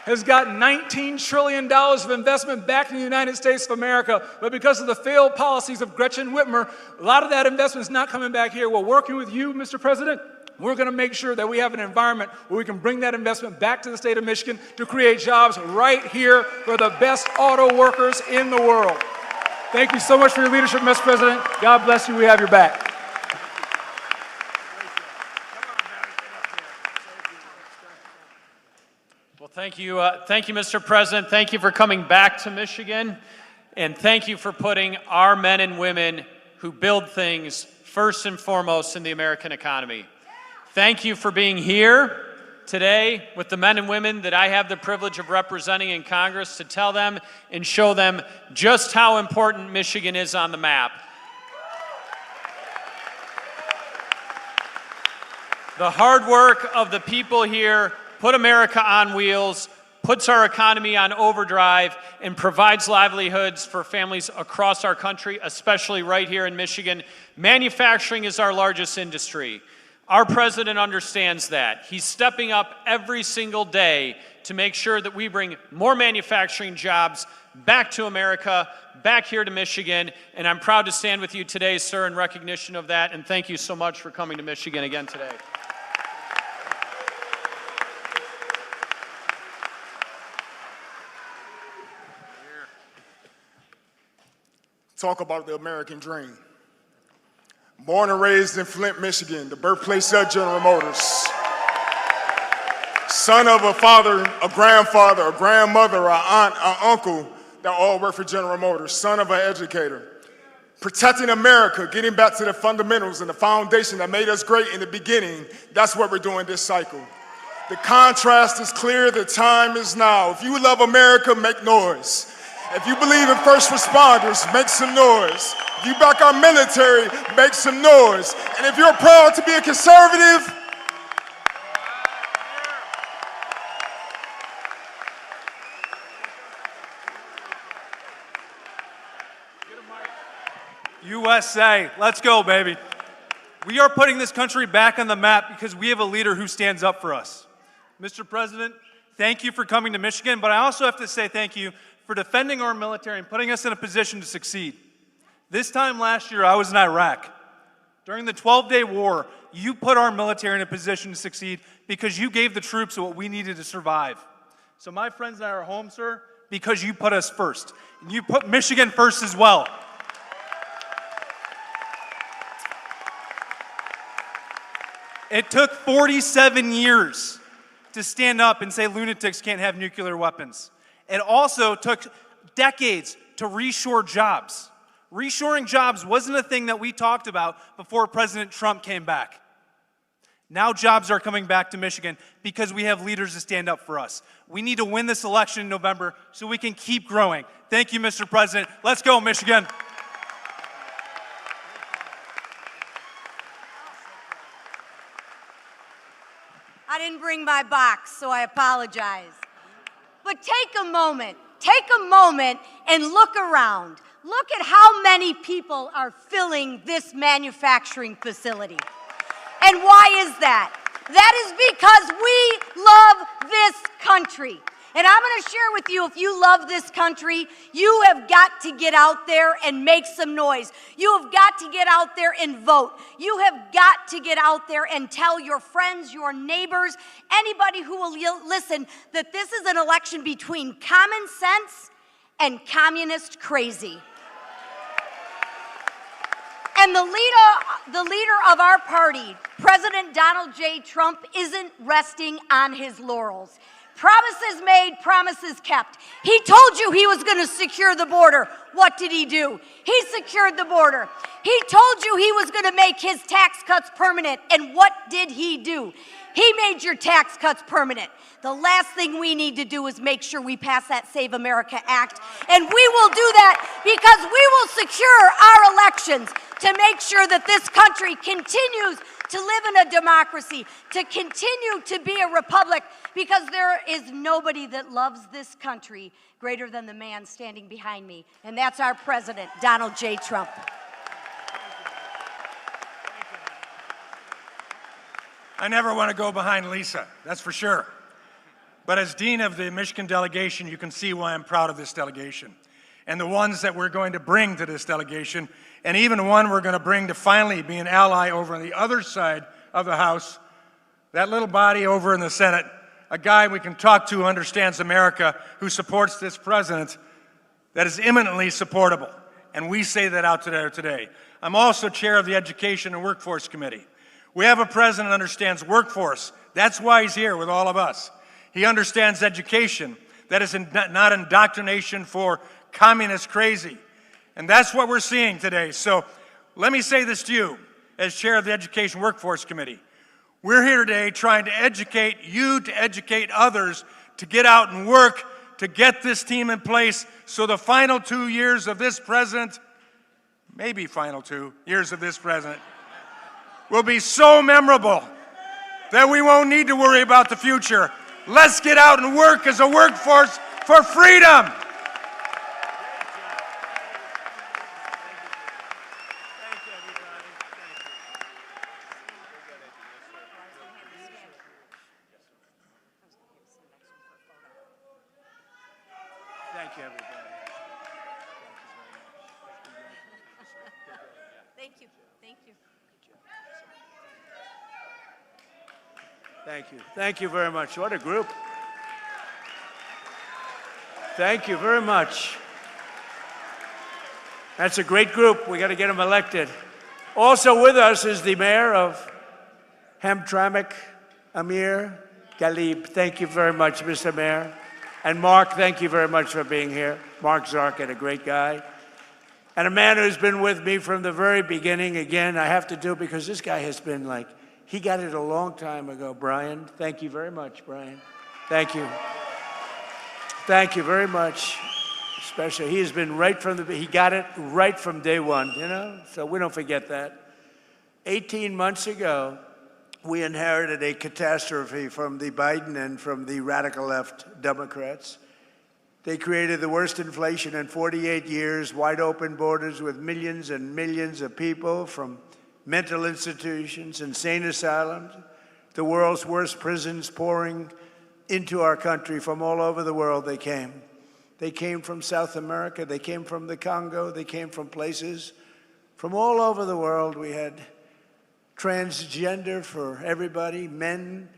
has got $19 trillion of investment back in the United States of America, but because of the failed policies of Gretchen Whitmer, a lot of that investment is not coming back here. Well, working with you, Mr. President, we're going to make sure that we have an environment where we can bring that investment back to the state of Michigan to create jobs right here for the best auto workers in the world. Thank you so much for your leadership, Mr. President. God bless you. We have your back. Thank you, Mr. President. Thank you for coming back to Michigan, and thank you for putting our men and women who build things first and foremost in the American economy. Thank you for being here today with the men and women that I have the privilege of representing in Congress to tell them and show them just how important Michigan is on the map. The hard work of the people here put America on wheels, puts our economy on overdrive, and provides livelihoods for families across our country, especially right here in Michigan. Manufacturing is our largest industry. Our president understands that. He's stepping up every single day to make sure that we bring more manufacturing jobs back to America, back here to Michigan, and I'm proud to stand with you today, sir, in recognition of that, and thank you so much for coming to Michigan again today. Talk about the American dream. Born and raised in Flint, Michigan, the birthplace of General Motors. Son of a father, a grandfather, a grandmother, an aunt, an uncle that all work for General Motors. Son of an educator. Protecting America, getting back to the fundamentals and the foundation that made us great in the beginning. That's what we're doing this cycle. The contrast is clear, the time is now. If you love America, make noise. If you believe in first responders, make some noise. If you back our military, make some noise. And if you're proud to be a conservative, USA, let's go, baby. We are putting this country back on the map because we have a leader who stands up for us. Mr. President, thank you for coming to Michigan, but I also have to say thank you for defending our military and putting us in a position to succeed. This time last year, I was in Iraq. During the 12-day war, you put our military in a position to succeed because you gave the troops what we needed to survive. So my friends and I are home, sir, because you put us first. And you put Michigan first as well. It took 47 years to stand up and say lunatics can't have nuclear weapons. It also took decades to reshore jobs. Reshoring jobs wasn't a thing that we talked about before President Trump came back. Now jobs are coming back to Michigan because we have leaders to stand up for us. We need to win this election in November so we can keep growing. Thank you, Mr. President. Let's go, Michigan. I didn't bring my box, so I apologize. But take a moment and look around. look at how many people are filling this manufacturing facility. And why is that? That is because we love this country. And I'm going to share with you, if you love this country, you have got to get out there and make some noise. You have got to get out there and vote. You have got to get out there and tell your friends, your neighbors, anybody who will listen, that this is an election between common sense and communist crazy. And the leader of our party, President Donald J. Trump, isn't resting on his laurels. Promises made, promises kept. He told you he was going to secure the border. What did he do? He secured the border. He told you he was going to make his tax cuts permanent. And what did he do? He made your tax cuts permanent. The last thing we need to do is make sure we pass that Save America Act. And we will do that because we will secure our elections to make sure that this country continues to live in a democracy, to continue to be a republic, because there is nobody that loves this country greater than the man standing behind me, and that's our president, Donald J. Trump. I never want to go behind Lisa, that's for sure. But as dean of the Michigan delegation, you can see why I'm proud of this delegation and the ones that we're going to bring to this delegation, and even one we're going to bring to finally be an ally over on the other side of the House, that little body over in the Senate, a guy we can talk to who understands America, who supports this president, that is eminently supportable. And we say that out today. I'm also chair of the Education and Workforce Committee. We have a president who understands workforce. That's why he's here with all of us. He understands education. That is not indoctrination for communist crazy. And that's what we're seeing today. So let me say this to you as chair of the Education Workforce Committee. We're here today trying to educate you, to educate others, to get out and work, to get this team in place so the final 2 years of this president, maybe final 2 years of this president, will be so memorable that we won't need to worry about the future. Let's get out and work as a workforce for freedom. Thank you, everybody. Thank you. Thank you. Thank you. Thank you very much. What a group. Thank you very much. That's a great group. We got to get them elected. Also with us is the mayor of Hamtramck, Amir Galib. Thank you very much, Mr. Mayor. And Mark, thank you very much for being here. Mark Zarkin, a great guy. And a man who's been with me from the very beginning. Again, I have to do it because this guy has been like, he got it a long time ago. Brian, thank you very much, Brian. Thank you. Thank you very much. Especially, he has been right from he got it right from day one, you know? So we don't forget that. 18 months ago, we inherited a catastrophe from the Biden and from the radical left Democrats. They created the worst inflation in 48 years, wide open borders with millions and millions of people from mental institutions, insane asylums, the world's worst prisons pouring into our country from all over the world they came. They came from South America, they came from the Congo, they came from places from all over the world. We had transgender for everybody, men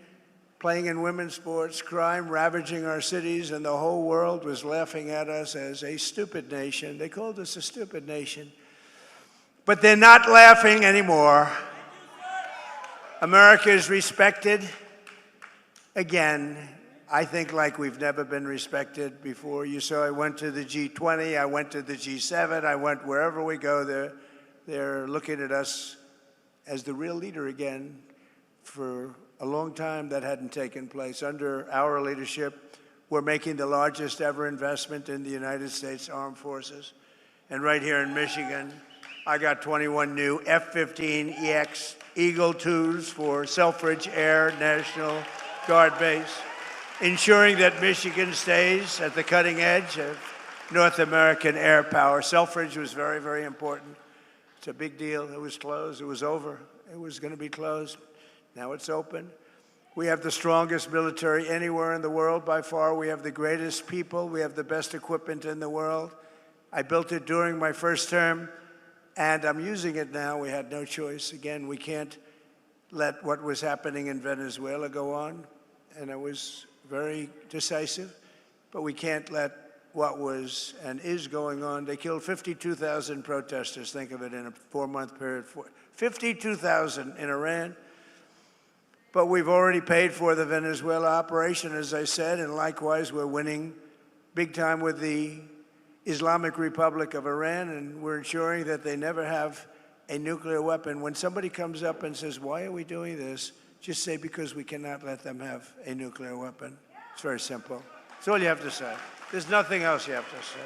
playing in women's sports, crime ravaging our cities, and the whole world was laughing at us as a stupid nation. They called us a stupid nation. But they're not laughing anymore. America is respected again, I think like we've never been respected before. You saw I went to the G20, I went to the G7, I went wherever we go, they're looking at us as the real leader again. For a long time that hadn't taken place. Under our leadership, we're making the largest ever investment in the United States Armed Forces. And right here in Michigan, I got 21 new F-15EX Eagle IIs for Selfridge Air National Guard Base, ensuring that Michigan stays at the cutting edge of North American air power. Selfridge was very, very important. It's a big deal. It was closed. It was over. It was going to be closed. Now it's open. We have the strongest military anywhere in the world by far. We have the greatest people. We have the best equipment in the world. I built it during my first term, and I'm using it now. We had no choice. Again, we can't let what was happening in Venezuela go on, and it was very decisive, but we can't let what was and is going on. They killed 52,000 protesters. Think of it in a 4-month period. 52,000 in Iran. But we've already paid for the Venezuela operation, as I said, and likewise we're winning big time with the Islamic Republic of Iran, and we're ensuring that they never have a nuclear weapon. When somebody comes up and says, why are we doing this? Just say, because we cannot let them have a nuclear weapon. It's very simple. That's all you have to say. There's nothing else you have to say.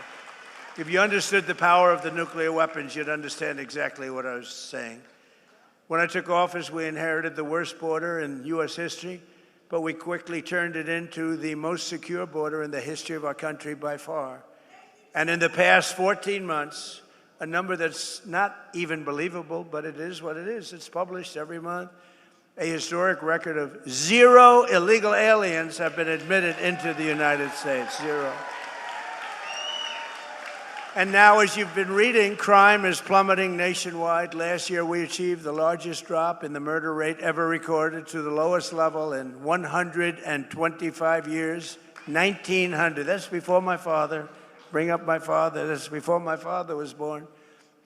If you understood the power of the nuclear weapons, you'd understand exactly what I was saying. When I took office, we inherited the worst border in U.S. history, but we quickly turned it into the most secure border in the history of our country by far. And in the past 14 months, a number that's not even believable, but it is what it is. It's published every month. A historic record of 0 illegal aliens have been admitted into the United States. 0. And now, as you've been reading, crime is plummeting nationwide. Last year, we achieved the largest drop in the murder rate ever recorded to the lowest level in 125 years, 1900. That's before my father. Bring up my father. That's before my father was born.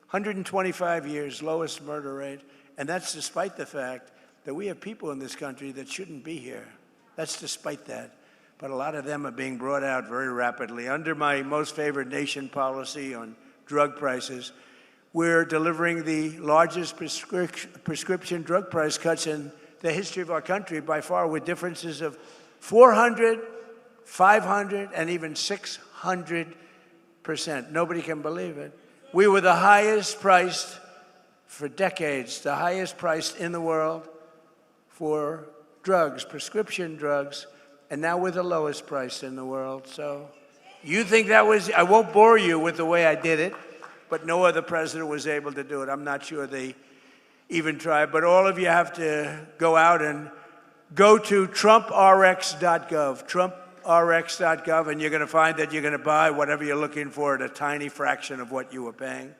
125 years, lowest murder rate. And that's despite the fact that we have people in this country that shouldn't be here. That's despite that. But a lot of them are being brought out very rapidly. Under my most favored nation policy on drug prices, we're delivering the largest prescription drug price cuts in the history of our country by far, with differences of 400, 500, and even 600%. Nobody can believe it. We were the highest priced for decades, the highest priced in the world for drugs, prescription drugs, and now we're the lowest price in the world. So you think that was, I won't bore you with the way I did it, but no other president was able to do it. I'm not sure they even tried, but all of you have to go out and go to TrumpRx.gov, TrumpRx.gov, and you're going to find that you're going to buy whatever you're looking for at a tiny fraction of what you were paying.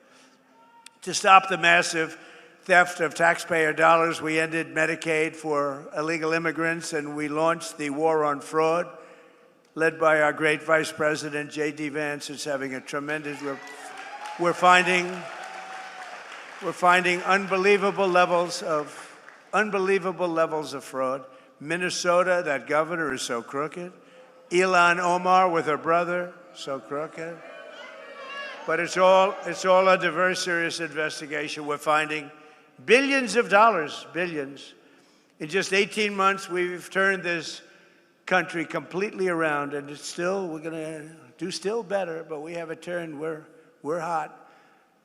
To stop the massive theft of taxpayer dollars, we ended Medicaid for illegal immigrants, and we launched the war on fraud, led by our great Vice President, J.D. Vance. It's having a tremendous, we're finding unbelievable levels of fraud. Minnesota, that governor is so crooked. Ilhan Omar with her brother, so crooked. But it's all under very serious investigation. We're finding billions of dollars, billions. In just 18 months, we've turned this country completely around, and it's still, we're going to do still better, but we have a turn. We're hot.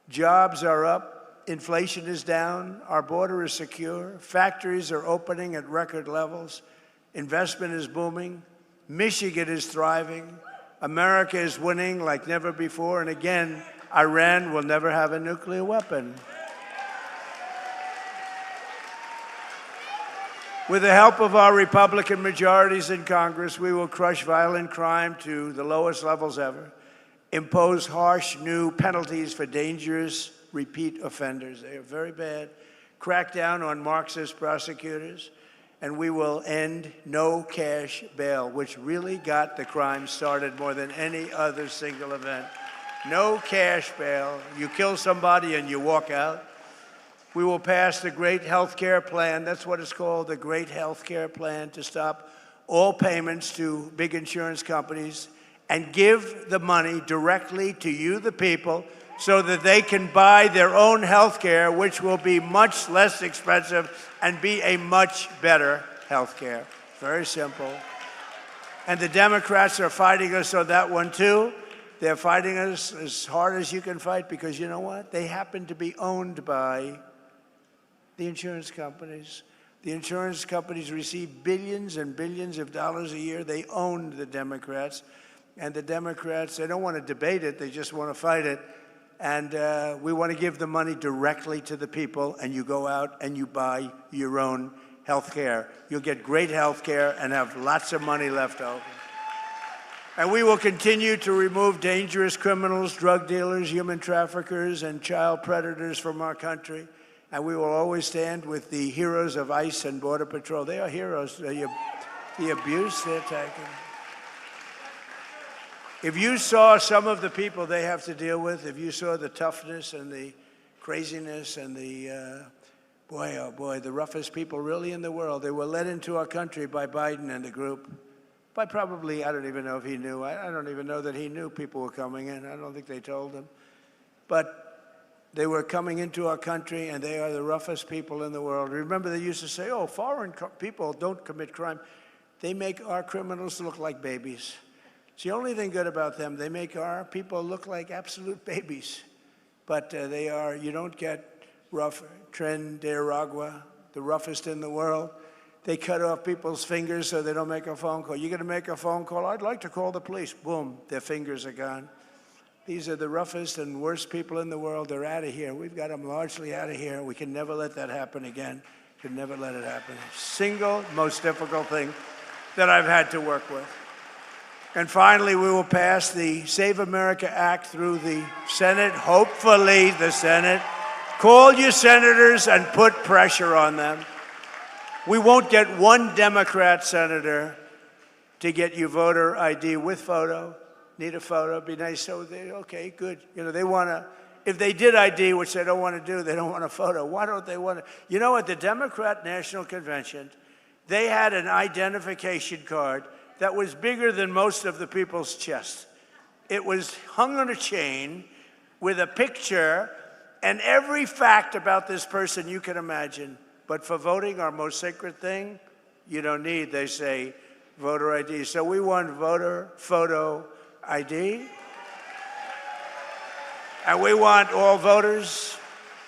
Jobs are up. Inflation is down. Our border is secure. Factories are opening at record levels. Investment is booming. Michigan is thriving. America is winning like never before. And again, Iran will never have a nuclear weapon. With the help of our Republican majorities in Congress, we will crush violent crime to the lowest levels ever, impose harsh new penalties for dangerous repeat offenders. They are very bad. Crack down on Marxist prosecutors, and we will end no cash bail, which really got the crime started more than any other single event. No cash bail. You kill somebody and you walk out. We will pass the Great Health Care Plan. That's what it's called, the Great Health Care Plan, to stop all payments to big insurance companies and give the money directly to you, the people, so that they can buy their own health care, which will be much less expensive and be a much better health care. Very simple. And the Democrats are fighting us on that one, too. They're fighting us as hard as you can fight because, you know what? They happen to be owned by the insurance companies. The insurance companies receive billions and billions of dollars a year. They own the Democrats. And the Democrats, they don't want to debate it, they just want to fight it. And we want to give the money directly to the people, and you go out and you buy your own health care. You'll get great health care and have lots of money left over. And we will continue to remove dangerous criminals, drug dealers, human traffickers, and child predators from our country. And we will always stand with the heroes of ICE and Border Patrol. They are heroes. The abuse they're taking. If you saw some of the people they have to deal with, if you saw the toughness and the craziness and the, boy, oh boy, the roughest people really in the world, they were led into our country by Biden and the group. By probably, I don't even know if he knew. I don't even know that he knew people were coming in. I don't think they told him. But they were coming into our country, and they are the roughest people in the world. Remember, they used to say, oh, foreign people don't commit crime. They make our criminals look like babies. It's the only thing good about them. They make our people look like absolute babies. But they are, you don't get rough, Tren de Aragua, the roughest in the world. They cut off people's fingers so they don't make a phone call. You're going to make a phone call? I'd like to call the police. Boom, their fingers are gone. These are the roughest and worst people in the world. They're out of here. We've got them largely out of here. We can never let that happen again. Can never let it happen. Single most difficult thing that I've had to work with. And finally, we will pass the Save America Act through the Senate, hopefully the Senate. Call your senators and put pressure on them. We won't get one Democrat senator to get you voter ID with photo. Need a photo, be nice. So they, okay, good. You know, they want to, if they did ID, which they don't want to do, they don't want a photo. Why don't they want to? You know, at the Democrat National Convention, they had an identification card that was bigger than most of the people's chest. It was hung on a chain with a picture and every fact about this person you can imagine. But for voting, our most sacred thing, you don't need, they say, voter ID. So we want voter photo ID. And we want all voters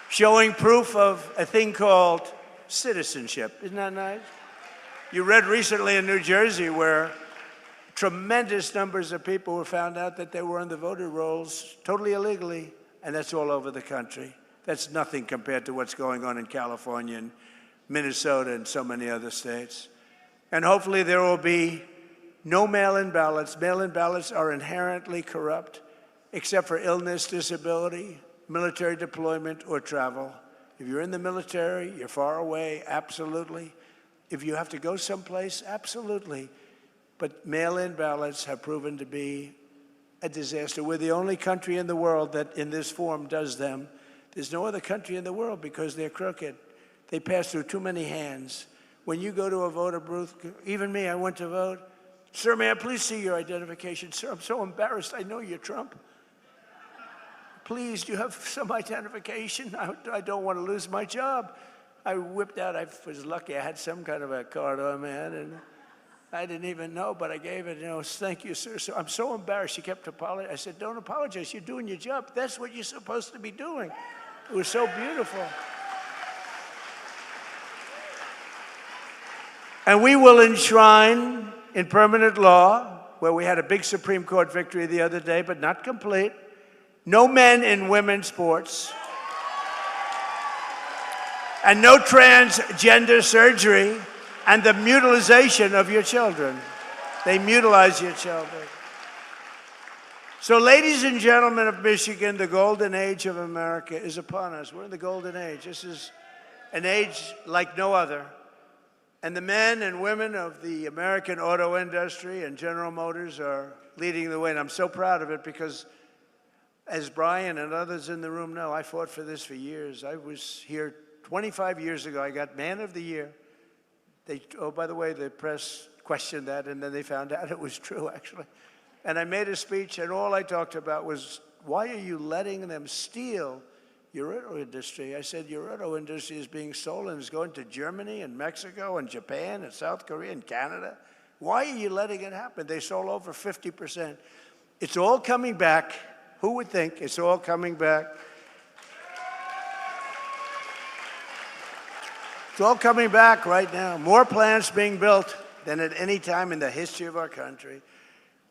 showing proof of a thing called citizenship. Isn't that nice? You read recently in New Jersey where tremendous numbers of people were found out that they were on the voter rolls totally illegally, and that's all over the country. That's nothing compared to what's going on in California and Minnesota and so many other states. And hopefully there will be no mail-in ballots. Mail-in ballots are inherently corrupt, except for illness, disability, military deployment, or travel. If you're in the military, you're far away, absolutely. If you have to go someplace, absolutely. But mail-in ballots have proven to be a disaster. We're the only country in the world that in this form does them. There's no other country in the world because they're crooked. They pass through too many hands. When you go to a voter booth, even me, I went to vote. Sir, may I please see your identification? Sir, I'm so embarrassed. I know you're Trump. Please, do you have some identification? I don't want to lose my job. I whipped out, I was lucky, I had some kind of a card on me, and I didn't even know, but I gave it, thank you, sir. So I'm so embarrassed. She kept apologizing. I said, don't apologize. You're doing your job. That's what you're supposed to be doing. It was so beautiful. And we will enshrine in permanent law, where we had a big Supreme Court victory the other day, but not complete, no men in women's sports, and no transgender surgery, and the mutilization of your children. They mutilize your children. So, ladies and gentlemen of Michigan, the golden age of America is upon us. We're in the golden age. This is an age like no other. And the men and women of the American auto industry and General Motors are leading the way. And I'm so proud of it because, as Brian and others in the room know, I fought for this for years. I was here 25 years ago. I got Man of the Year. Oh, by the way, the press questioned that, and then they found out it was true, actually. And I made a speech, and all I talked about was, why are you letting them steal your auto industry? I said, your auto industry is being stolen. It's going to Germany and Mexico and Japan and South Korea and Canada. Why are you letting it happen? They stole over 50%. It's all coming back. Who would think it's all coming back? It's all coming back right now. More plants being built than at any time in the history of our country.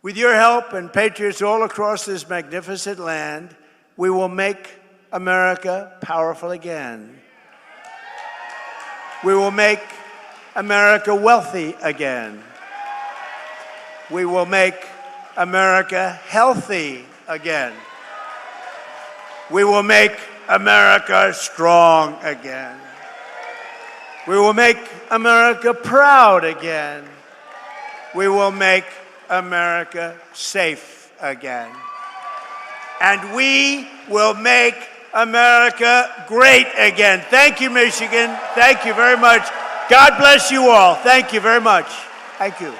With your help and patriots all across this magnificent land, we will make America powerful again. We will make America wealthy again. We will make America healthy again. We will make America strong again. We will make America proud again. We will make America safe again. And we will make America great again. Thank you, Michigan. Thank you very much. God bless you all. Thank you very much. Thank you.